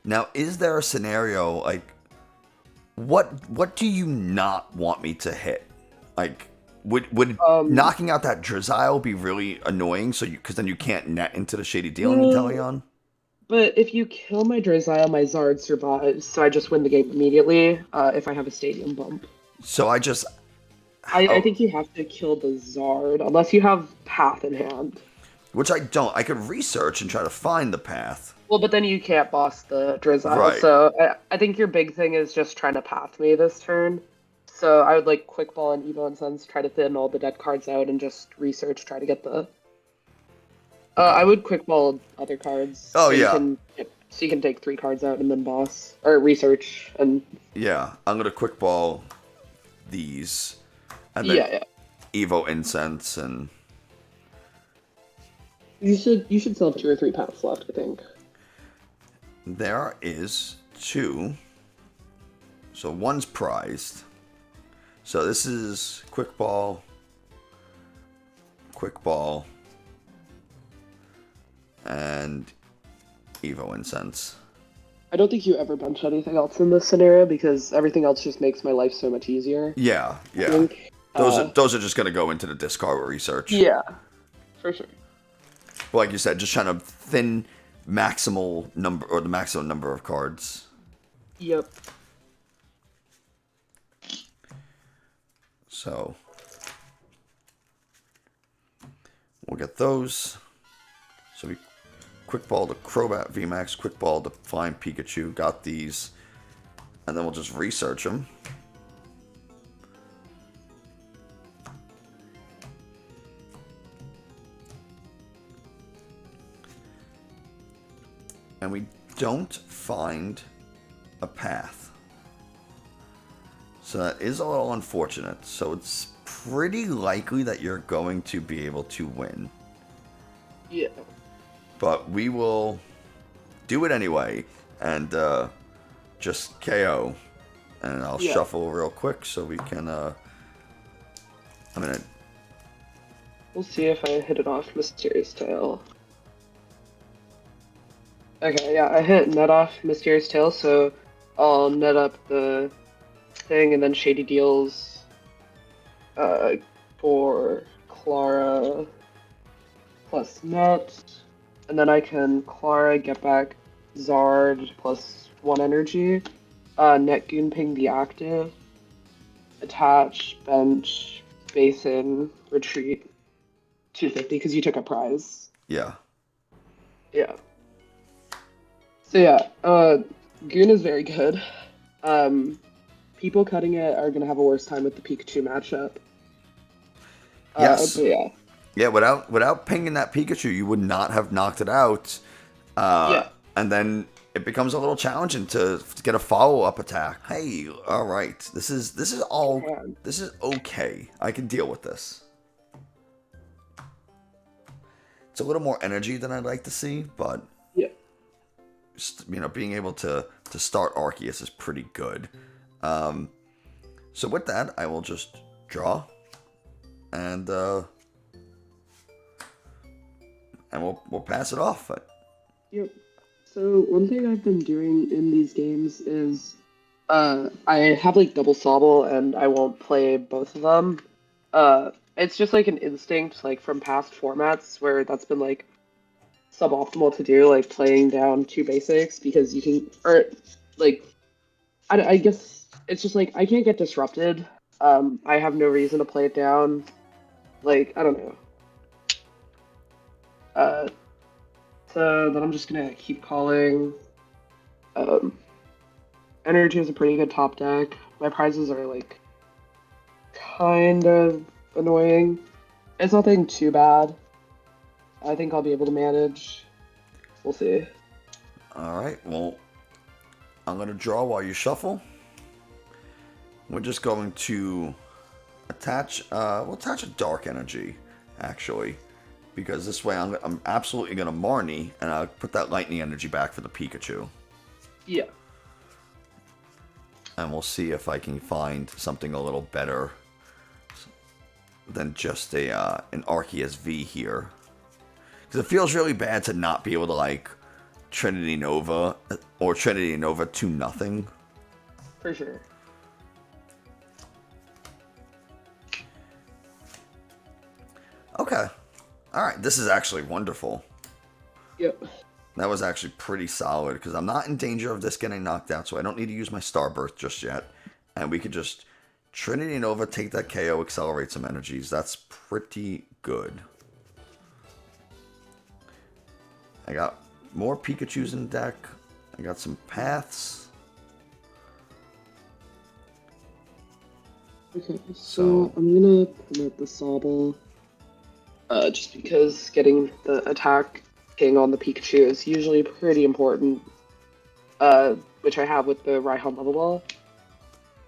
Speaker 1: Now, is there a scenario like what do you not want me to hit? Like, would
Speaker 2: Um,
Speaker 1: knocking out that Drizzile be really annoying? So you because then you can't net into the Shady Dealing
Speaker 2: no,
Speaker 1: Inteleon.
Speaker 2: but if you kill my Drizzile, my Zard survives, so I just win the game immediately. If I have a Stadium bump.
Speaker 1: So I just
Speaker 2: I
Speaker 1: oh,
Speaker 2: think you have to kill the Zard unless you have Path in hand.
Speaker 1: which I don't. I could research and try to find the path.
Speaker 2: Well, but then you can't boss the Drizzile,
Speaker 1: Right.
Speaker 2: so I think your big thing is just trying to Path me this turn. So I would like Quick Ball and Evo and Sense, try to thin all the dead cards out and just research, try to get the.
Speaker 1: Okay.
Speaker 2: I would Quick Ball other cards
Speaker 1: Oh
Speaker 2: so you
Speaker 1: yeah,
Speaker 2: can take three cards out and then boss or research and
Speaker 1: yeah. I'm gonna quick ball these, and then
Speaker 2: yeah, yeah.
Speaker 1: Evo Incense, and
Speaker 2: You should still have two or three paths left, I think.
Speaker 1: there is two. So one's prized. So this is quick ball, and Evo Incense.
Speaker 2: I don't think you ever bench anything else in this scenario because everything else just makes my life so much easier.
Speaker 1: Yeah,
Speaker 2: I
Speaker 1: yeah.
Speaker 2: think.
Speaker 1: Those are just gonna go into the discard research.
Speaker 2: Yeah, for sure.
Speaker 1: But like you said, just trying to thin maximal number or the maximum number of cards.
Speaker 2: Yep.
Speaker 1: So we'll get those. So we quick ball the Crobat VMAX, quick ball the Flying Pikachu. Got these, and then we'll just research them. And we don't find a path. So that is a little unfortunate. So it's pretty likely that you're going to be able to win.
Speaker 2: Yeah.
Speaker 1: But we will do it anyway and just KO. And I'll
Speaker 2: Yeah.
Speaker 1: shuffle real quick so we can. I'm gonna.
Speaker 2: We'll see if I hit it off Mysterious Tail. Okay, yeah, I hit net off Mysterious Tail, so I'll net up the thing and then Shady Deals for Clara plus net. And then I can Clara get back Zard plus one energy. Net Goon ping the active. Attach, bench, basin, retreat. 250 because you took a prize.
Speaker 1: Yeah.
Speaker 2: Yeah. So yeah, Goon is very good. People cutting it are gonna have a worse time with the Pikachu matchup.
Speaker 1: Yes.
Speaker 2: But yeah.
Speaker 1: Yeah. Without pinging that Pikachu, you would not have knocked it out.
Speaker 2: Yeah.
Speaker 1: And then it becomes a little challenging to get a follow-up attack. Hey, all right, this is okay. I can deal with this. It's a little more energy than I'd like to see, but
Speaker 2: Yeah.
Speaker 1: being able to start Arceus is pretty good. So with that, I will just draw, and we'll pass it off.
Speaker 2: Yep. So one thing I've been doing in these games is I have like double Sobble and I won't play both of them. It's just like an instinct like from past formats where that's been like suboptimal to do, like playing down two basics because you can or like I guess it's just like I can't get disrupted. I have no reason to play it down. Like I don't know. Uh, so then I'm just gonna keep calling. Um, Energy is a pretty good top deck. My prizes are like kind of annoying. It's nothing too bad. I think I'll be able to manage. We'll see.
Speaker 1: All right. Well, I'm gonna draw while you shuffle. We're just going to attach. We'll attach a dark energy, actually, Because this way I'm absolutely going to Marnie, and I'll put that lightning energy back for the Pikachu.
Speaker 2: Yeah.
Speaker 1: And we'll see if I can find something a little better than just an Arceus V here. Because it feels really bad to not be able to, like, Trinity Nova, or Trinity Nova to nothing.
Speaker 2: For sure.
Speaker 1: Okay. Alright, this is actually wonderful.
Speaker 2: Yep.
Speaker 1: That was actually pretty solid, because I'm not in danger of this getting knocked out, so I don't need to use my Starburst just yet. And we could just Trinity Nova, take that KO, accelerate some energies. That's pretty good. I got more Pikachus in deck. I got some paths.
Speaker 2: Okay, so I'm gonna promote the Sobble. Just because getting the attack king on the Pikachu is usually pretty important. Which I have with the Raihan level ball.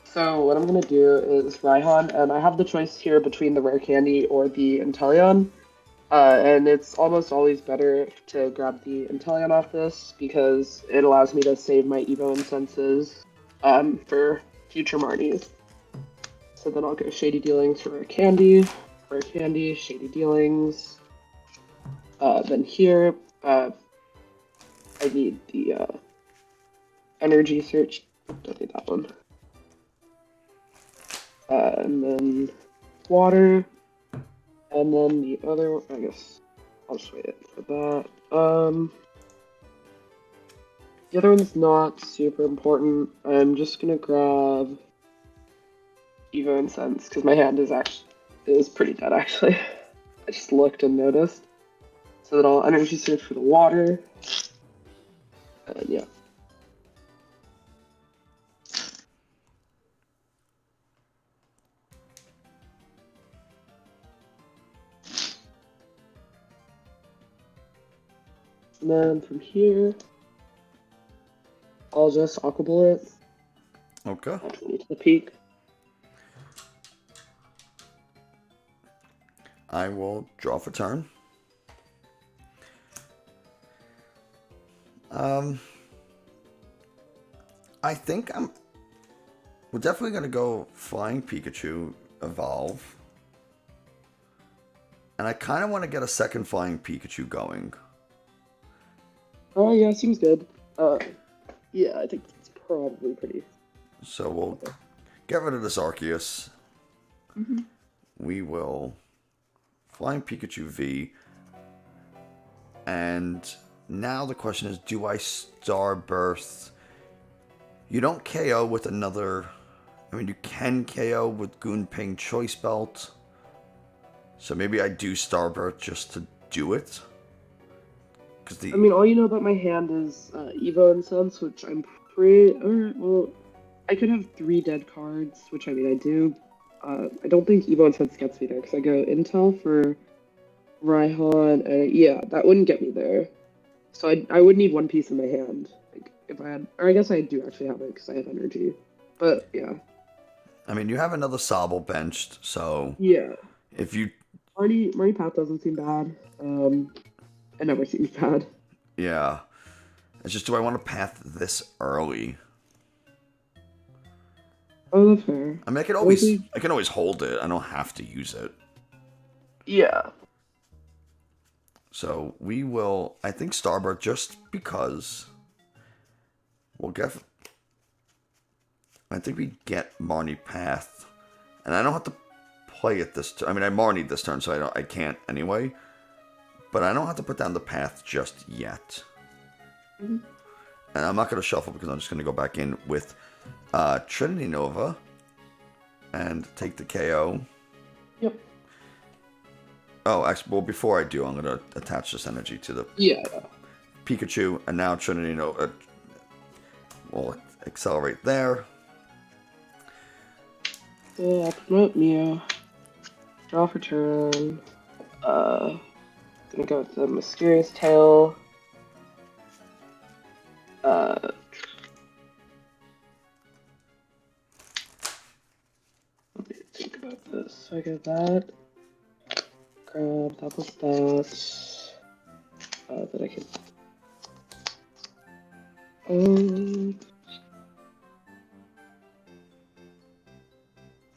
Speaker 2: So what I'm gonna do is Raihan, and I have the choice here between the Rare Candy or the Inteleon. And it's almost always better to grab the Inteleon off this because it allows me to save my Evo Incenses for future Marnies. So then I'll go Shady Dealings for Rare Candy, Shady Dealings. Then here, I need the Energy Search. Don't need that one. And then Water. And then the other one, I guess I'll just wait for that. The other one's not super important. I'm just gonna grab Evo Incense because my hand is pretty dead actually. I just looked and noticed. So then I'll energy search for the water. And yeah. And then from here, I'll just Aqua Bullet.
Speaker 1: Okay.
Speaker 2: To the peak.
Speaker 1: I will draw for turn. I think we're definitely going to go Flying Pikachu, Evolve. And I kind of want to get a second Flying Pikachu going.
Speaker 2: Oh, yeah, seems good. Yeah, I think it's probably pretty.
Speaker 1: So we'll get rid of this Arceus.
Speaker 2: Mm-hmm.
Speaker 1: We will Flying Pikachu V. And now the question is, do I Starburst? You don't KO with another... I mean, you can KO with Gunping Choice Belt. So maybe I do Starburst just to do it.
Speaker 2: I mean, all you know about my hand is Evo Incense, which I'm pretty... well, I could have 3 dead cards, which I mean, I do. I don't think Evo Incense gets me there, because I go Intel for Raihan, and yeah, that wouldn't get me there. So I would need one piece in my hand, like, if I had... Or I guess I do actually have it, because I have energy. But, yeah.
Speaker 1: I mean, you have another Sobble benched, so...
Speaker 2: Yeah.
Speaker 1: If you...
Speaker 2: Marnie Path doesn't seem bad. It never seems bad.
Speaker 1: Yeah. It's just, do I want to path this early?
Speaker 2: Oh, that's fair.
Speaker 1: I mean, I can always hold it. I don't have to use it.
Speaker 2: Yeah.
Speaker 1: So we will, I think, Starburst just because we'll get... I think we get Marnie Path. And I don't have to play it this turn. I mean, I Marnied this turn, so I can't anyway. But I don't have to put down the path just yet.
Speaker 2: Mm-hmm.
Speaker 1: And I'm not going to shuffle because I'm just going to go back in with Trinity Nova and take the KO.
Speaker 2: Yep.
Speaker 1: Oh, actually, well, before I do, I'm going to attach this energy to the Pikachu, and now Trinity Nova will accelerate there.
Speaker 2: Yeah, promote Mew. Draw for turn. Gonna go with the Mysterious Tail. Let me think about this. So I get that. grab that with that. That I can.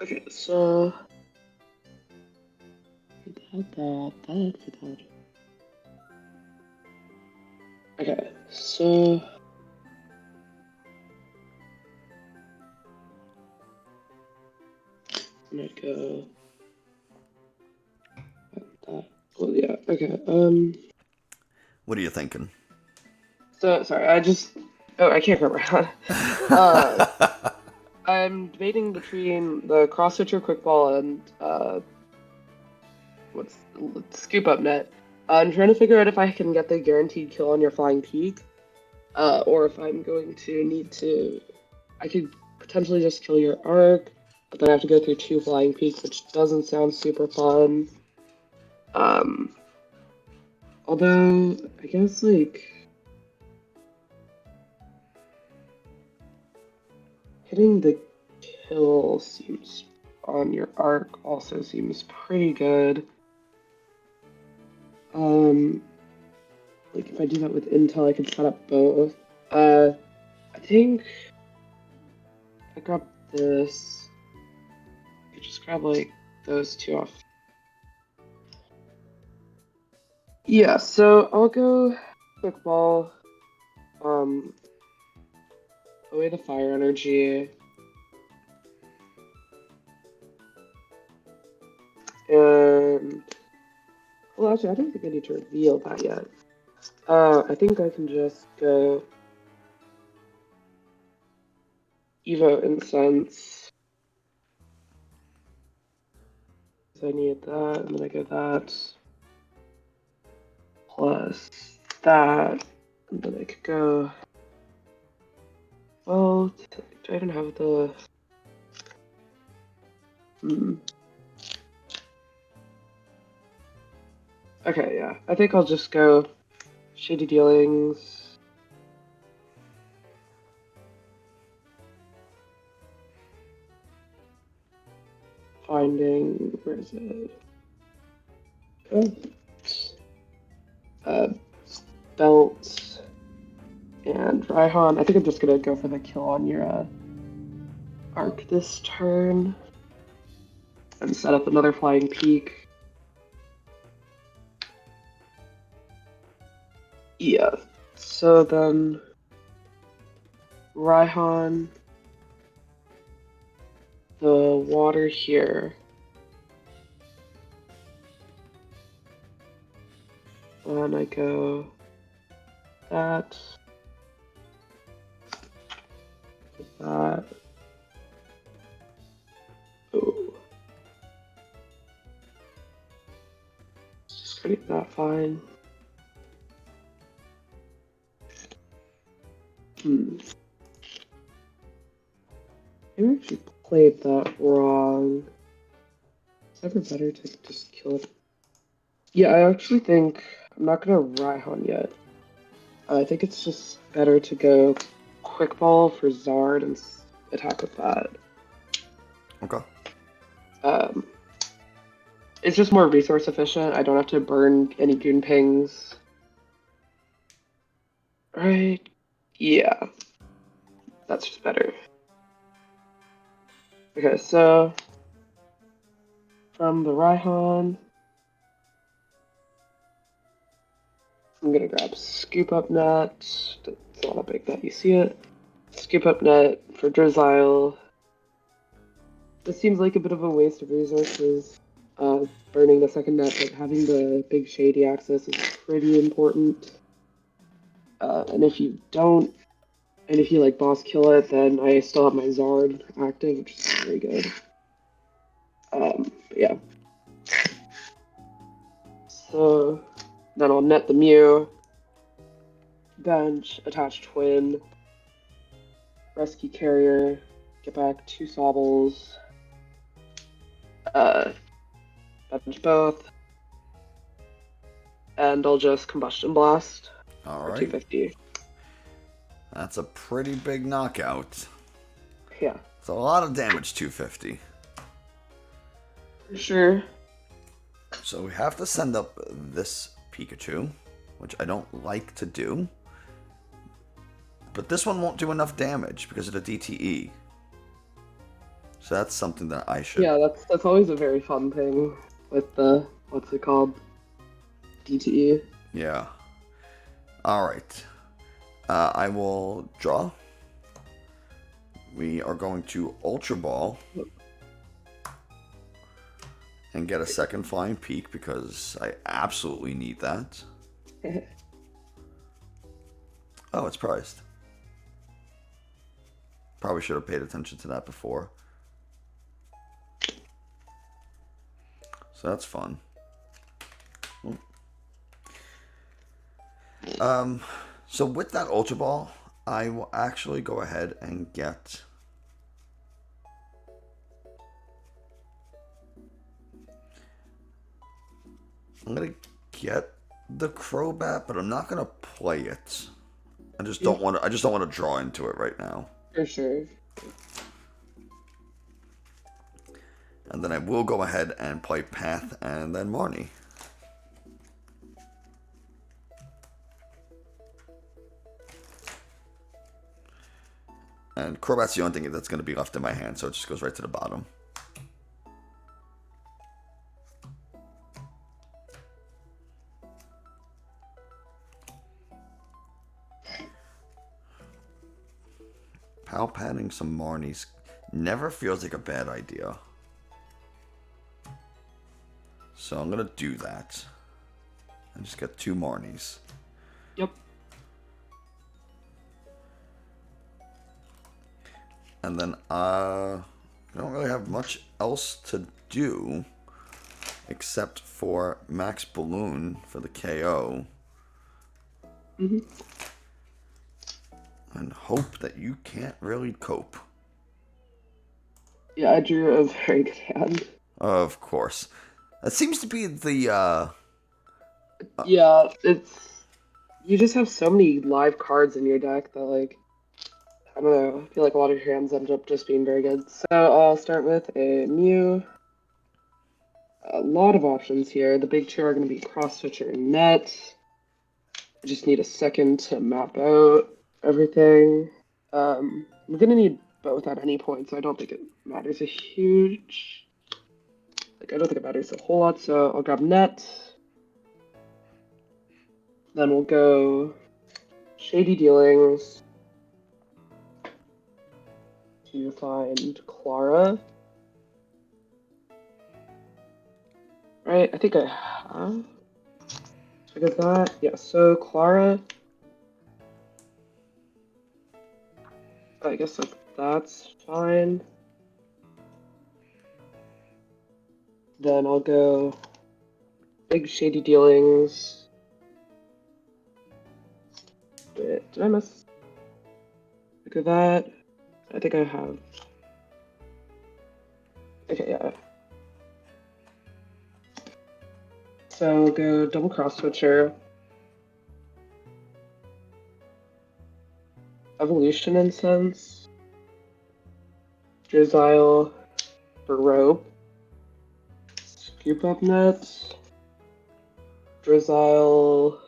Speaker 2: Okay, so that for that. Okay, so I'm gonna go like that. Well, yeah. Okay.
Speaker 1: What are you thinking?
Speaker 2: So sorry, I can't remember. I'm debating between the cross switcher quick ball and what's scoop up net. I'm trying to figure out if I can get the guaranteed kill on your flying peak, or if I'm going to need to. I could potentially just kill your arc, but then I have to go through 2 flying peaks, which doesn't sound super fun. Um, Although I guess like hitting the kill seems on your arc also seems pretty good. Like if I do that with intel, I can set up both. I think I grab this. I could just grab like those 2 off. Yeah, so I'll go quick ball. Away the fire energy. And well, actually, I don't think I need to reveal that yet. I think I can just go Evo Incense. So I need that, and then I get that. Plus that. And then I could go. Well, do I even have the. Okay, yeah. I think I'll just go Shady Dealings. Finding. Where is it? Belt and Raihan. I think I'm just gonna go for the kill on your arc this turn and set up another flying peak. Yeah. So then Raihan, the water here. And I go that. That. Oh. Just create that fine. Maybe I actually played that wrong. It's ever better to just kill it. Yeah, I actually think I'm not gonna Raihan yet. I think it's just better to go quick ball for Zard and attack with that.
Speaker 1: Okay.
Speaker 2: It's just more resource efficient. I don't have to burn any goon pings. Right? Yeah. That's just better. Okay, so from the Raihan, I'm gonna grab Scoop Up Net. It's not a big net, you see it? Scoop Up Net for Drizzile. This seems like a bit of a waste of resources. Burning the second net, but having the big shady access is pretty important. And if you don't, and if you like boss kill it, then I still have my Zard active, which is very good. Yeah. So then I'll net the Mew, bench, attach Twin, rescue carrier, get back 2 Sobbles, bench both, and I'll just Combustion Blast for 250.
Speaker 1: That's a pretty big knockout.
Speaker 2: Yeah.
Speaker 1: It's a lot of damage, 250.
Speaker 2: For sure.
Speaker 1: So we have to send up this Pikachu, which I don't like to do. But this one won't do enough damage because of the DTE. So that's something that I should...
Speaker 2: Yeah, that's always a very fun thing with the, what's it called? DTE.
Speaker 1: Yeah. Alright. I will draw. We are going to Ultra Ball. And get a second Flying Peak because I absolutely need that. Oh, it's prized. Probably should have paid attention to that before. So that's fun. So with that Ultra Ball, I will actually go ahead and get... I'm going to get the Crobat, but I'm not going to play it. I just don't want to draw into it right now.
Speaker 2: For sure.
Speaker 1: And then I will go ahead and play Path and then Marnie. And Crobat's the only thing that's going to be left in my hand, so it just goes right to the bottom. Pal patting some Marnies never feels like a bad idea. So I'm going to do that. And just get 2 Marnies.
Speaker 2: Yep.
Speaker 1: And then I don't really have much else to do except for Max Balloon for the KO. And hope that you can't really cope.
Speaker 2: Yeah, I drew a very good hand.
Speaker 1: Of course. That seems to be the,
Speaker 2: Yeah, it's... You just have so many live cards in your deck that, like... I don't know, I feel like a lot of your hands end up just being very good. So I'll start with a Mew. A lot of options here. The big two are going to be Cross Switcher and Net. I just need a second to map out everything. I'm going to need both at any point, so I don't think it matters a huge... Like, I don't think it matters a whole lot, so I'll grab Net. Then we'll go Shady Dealings to find Clara. Right, I think I have. Look at that. Yeah, so Clara. I guess like that's fine. Then I'll go Big Shady Dealings. Wait, did I miss? Look at that. I think I have. Okay, yeah. So I'll go double cross switcher. Evolution Incense. Drizzile for rope. Scoop up net. Drizzile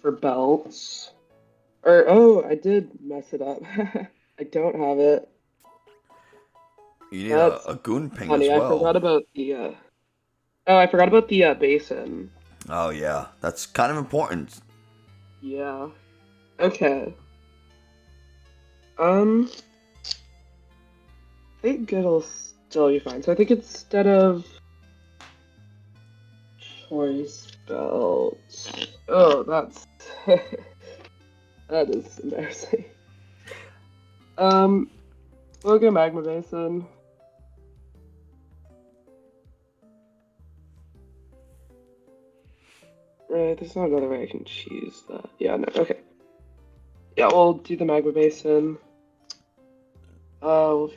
Speaker 2: for belts. Or, oh, I did mess it up. I don't have it.
Speaker 1: you need a Goon Ping
Speaker 2: Funny,
Speaker 1: as well.
Speaker 2: I forgot about the, Oh, I forgot about the, basin.
Speaker 1: Oh, yeah. That's kind of important.
Speaker 2: Yeah. Okay. I think it'll still be fine. So I think instead of choice belt... Oh, that's... that is embarrassing. We'll go Magma Basin. Right, there's not another way I can choose that. Yeah, no, okay. Yeah, we'll do the Magma Basin. We'll...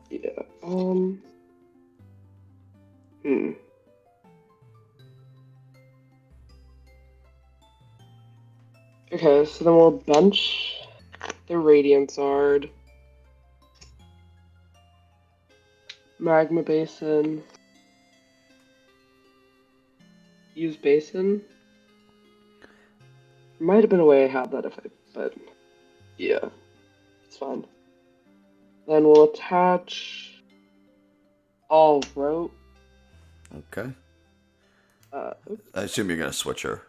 Speaker 2: Yeah, Okay, so then we'll bench the Radiant Zard. Magma Basin. Use Basin. Might have been a way I had that but yeah, it's fine. Then we'll attach all rope.
Speaker 1: Okay.
Speaker 2: Oops.
Speaker 1: I assume you're gonna switch her.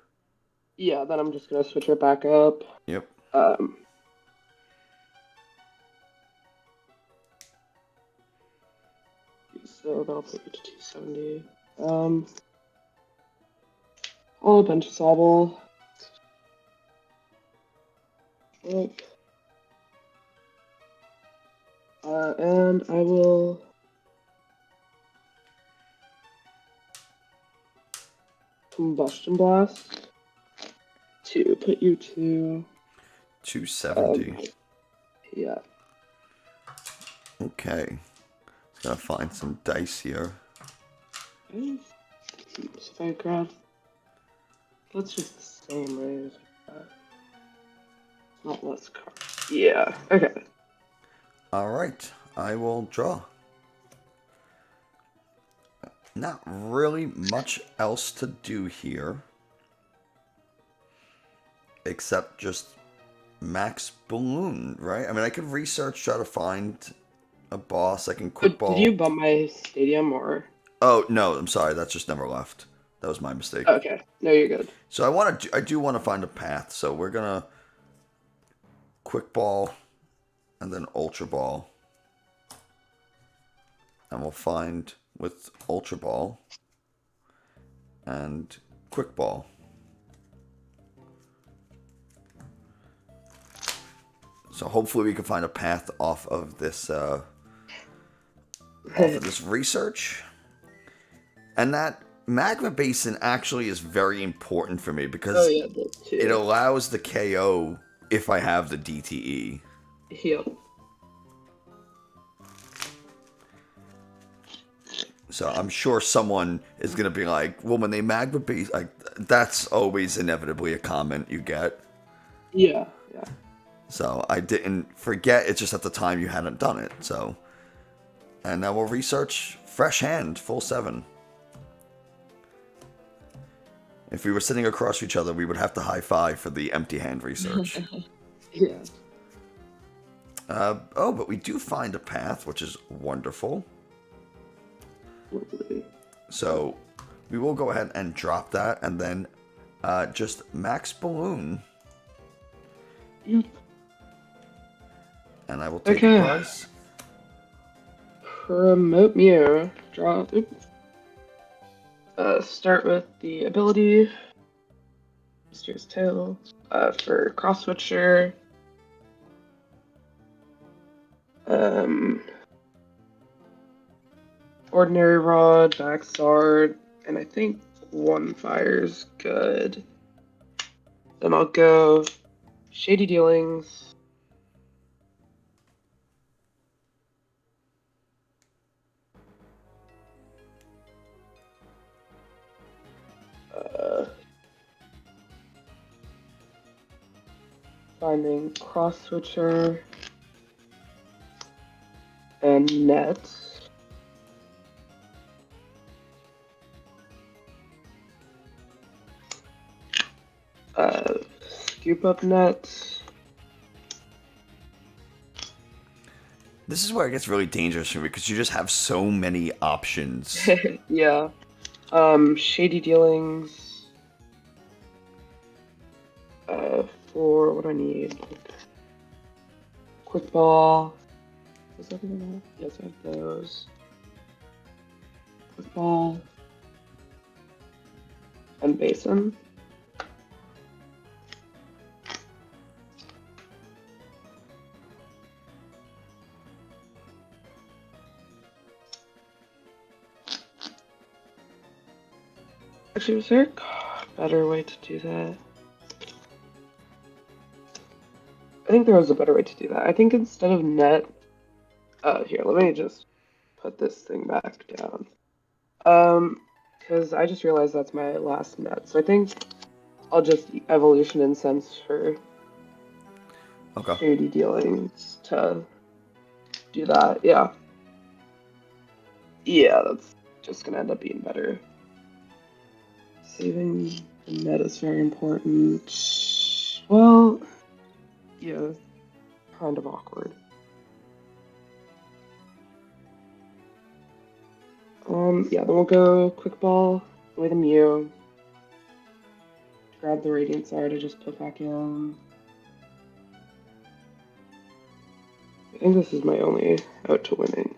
Speaker 2: Yeah, then I'm just gonna switch her back up.
Speaker 1: Yep.
Speaker 2: Um, so that'll put you to 270. All a bunch of Sobble. Rope. And I will Combustion Blast to put you to
Speaker 1: 270.
Speaker 2: Yeah.
Speaker 1: Okay. Gotta find some dice here.
Speaker 2: So if I grab, let's just the same way as that. Not less cards. Yeah. Okay.
Speaker 1: All right. I will draw. Not really much else to do here. Except just max balloon, right? I mean, I could research, try to find a boss. I can quick
Speaker 2: Did
Speaker 1: ball.
Speaker 2: you bump my stadium or?
Speaker 1: Oh, no, I'm sorry. That's just never left. That was my mistake.
Speaker 2: Okay. No, you're good.
Speaker 1: So I do want to find a path. So we're going to quick ball and then ultra ball. And we'll find with ultra ball and quick ball. So hopefully we can find a path off of this research. And that magma basin actually is very important for me because it allows the KO if I have the DTE.
Speaker 2: Yep.
Speaker 1: So I'm sure someone is gonna be like, well, when they magma base, like that's always inevitably a comment you get.
Speaker 2: Yeah. Yeah.
Speaker 1: So I didn't forget. It's just at the time you hadn't done it. So, and now we'll research fresh hand, full 7. If we were sitting across each other, we would have to high five for the empty hand research.
Speaker 2: Yeah.
Speaker 1: Oh, but we do find a path, which is wonderful.
Speaker 2: Lovely.
Speaker 1: So we will go ahead and drop that, and then just max balloon.
Speaker 2: Yep.
Speaker 1: And I will take the prize.
Speaker 2: Promote Mew. Draw. Oops. Start with the ability. Mysterious Tail. For Cross Switcher. Ordinary Rod, Backsword, and I think one fire's good. Then I'll go Shady Dealings. Finding Cross Switcher and Net. Scoop up Net.
Speaker 1: This is where it gets really dangerous for me because you just have so many options.
Speaker 2: Yeah. Shady Dealings. For what do I need? Quick Ball. Is that even that? Yes, I have those. Quick Ball. And Basin. Actually, was there a better way to do that? I think there was a better way to do that. I think instead of net, here, let me just put this thing back down. Because I just realized that's my last net. So I think I'll just evolution incense for Shady Dealings to do that. Yeah. Yeah, that's just gonna end up being better. Saving the net is very important. Well, yeah, kind of awkward. Yeah, then we'll go quick ball with a Mew. Grab the Radiant Star to just put back in. I think this is my only out to winning.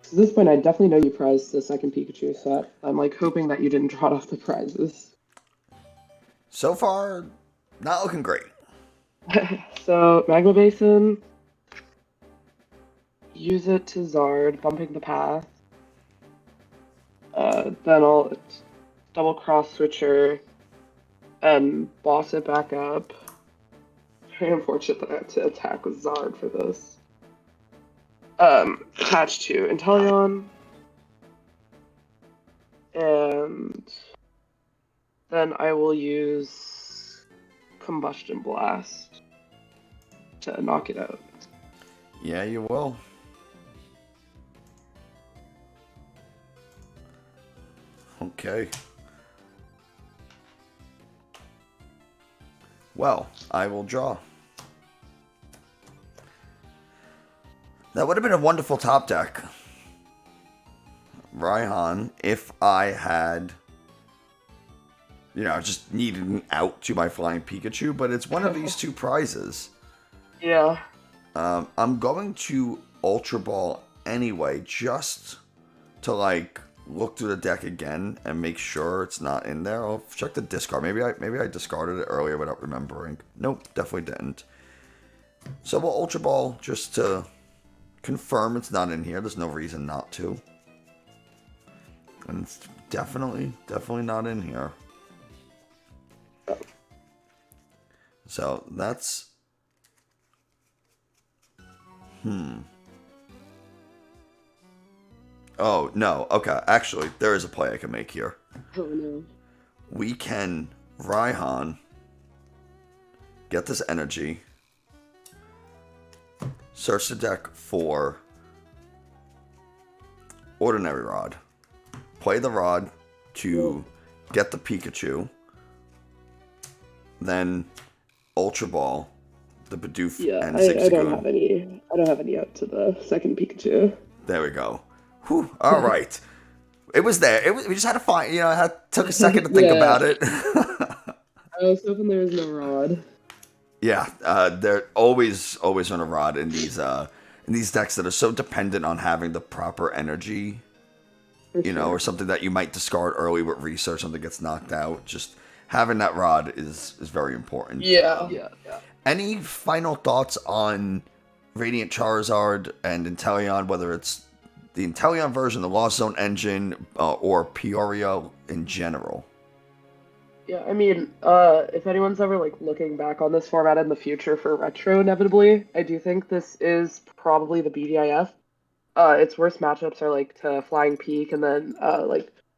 Speaker 2: At this point, I definitely know you prized the second Pikachu set. I'm like hoping that you didn't draw off the prizes.
Speaker 1: So far, not looking great.
Speaker 2: So, Magma Basin, use it to Zard, bumping the path. Then I'll double cross switcher and boss it back up. Very unfortunate that I have to attack with Zard for this. Attached to Inteleon. And then I will use Combustion Blast to knock it out.
Speaker 1: Yeah, you will. Okay. Well, I will draw. That would have been a wonderful top deck, Raihan, if I had, just needed an out to my Flying Pikachu, but it's one of these two prizes.
Speaker 2: Yeah.
Speaker 1: I'm going to Ultra Ball anyway, just to, look through the deck again and make sure it's not in there. I'll check the discard. Maybe I discarded it earlier without remembering. Nope, definitely didn't. So we'll Ultra Ball just to confirm it's not in here. There's no reason not to. And it's definitely not in here. So that's... Oh, no. Okay, actually, there is a play I can make here.
Speaker 2: Oh, no.
Speaker 1: We can Raihan, get this energy, search the deck for Ordinary Rod, play the Rod to get the Pikachu, then Ultra Ball, the Bidoof, and Zigzagoon.
Speaker 2: I don't have any out to the second Pikachu.
Speaker 1: There we go. Whew, all right. It was there. We just had to find, took a second to think about it.
Speaker 2: I was hoping there was no Rod.
Speaker 1: Yeah, they're always on a Rod in these decks that are so dependent on having the proper energy, or something that you might discard early with research, something gets knocked out. Just having that Rod is very important.
Speaker 2: Yeah.
Speaker 1: Any final thoughts on Radiant Charizard and Inteleon, whether it's the Inteleon version, the Lost Zone engine, or Peoria in general?
Speaker 2: Yeah, I mean, if anyone's ever looking back on this format in the future for retro, inevitably, I do think this is probably the BDIF. Its worst matchups are to Flying Peak and then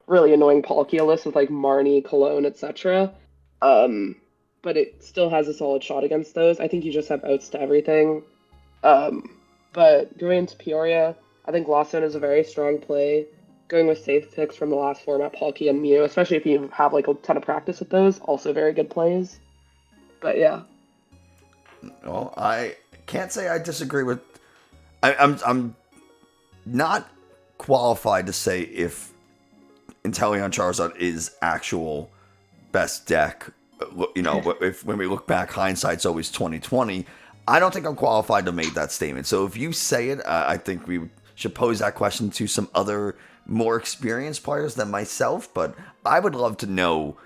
Speaker 2: really annoying Palkia with Marnie, Cologne, etc. But it still has a solid shot against those. I think you just have outs to everything. But going into Peoria, I think Lost Zone is a very strong play. Going with safe picks from the last format, Palkia and Mew, especially if you have a ton of practice with those, also very good plays. But yeah.
Speaker 1: Well, I can't say I disagree with. I'm not qualified to say if Inteleon Charizard is actual best deck. When we look back, hindsight's always 2020. I don't think I'm qualified to make that statement. So if you say it, I think we should pose that question to some other more experienced players than myself. But I would love to know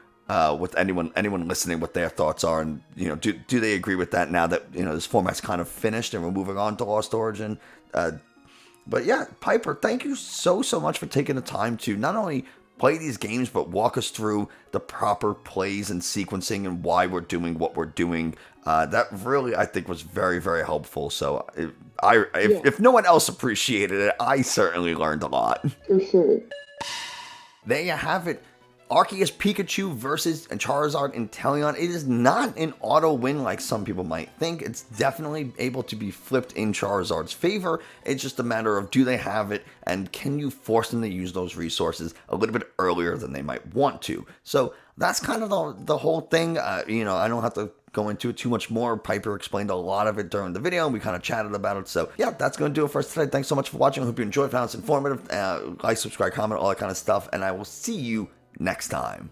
Speaker 1: with anyone listening what their thoughts are, and do they agree with that now that this format's kind of finished and we're moving on to Lost Origin. But yeah, Piper, thank you so much for taking the time to not only play these games, but walk us through the proper plays and sequencing and why we're doing what we're doing. That really, I think, was very, very helpful. So if no one else appreciated it, I certainly learned a lot.
Speaker 2: For sure.
Speaker 1: There you have it. Arceus Pikachu versus Charizard Inteleon. It is not an auto win like some people might think. It's definitely able to be flipped in Charizard's favor. It's just a matter of, do they have it, and can you force them to use those resources a little bit earlier than they might want to? So that's kind of the whole thing. I don't have to go into it too much more. Piper explained a lot of it during the video, and we kind of chatted about it. So yeah, that's going to do it for us today. Thanks so much for watching. I hope you enjoyed, found this informative. Like, subscribe, comment, all that kind of stuff, and I will see you next time.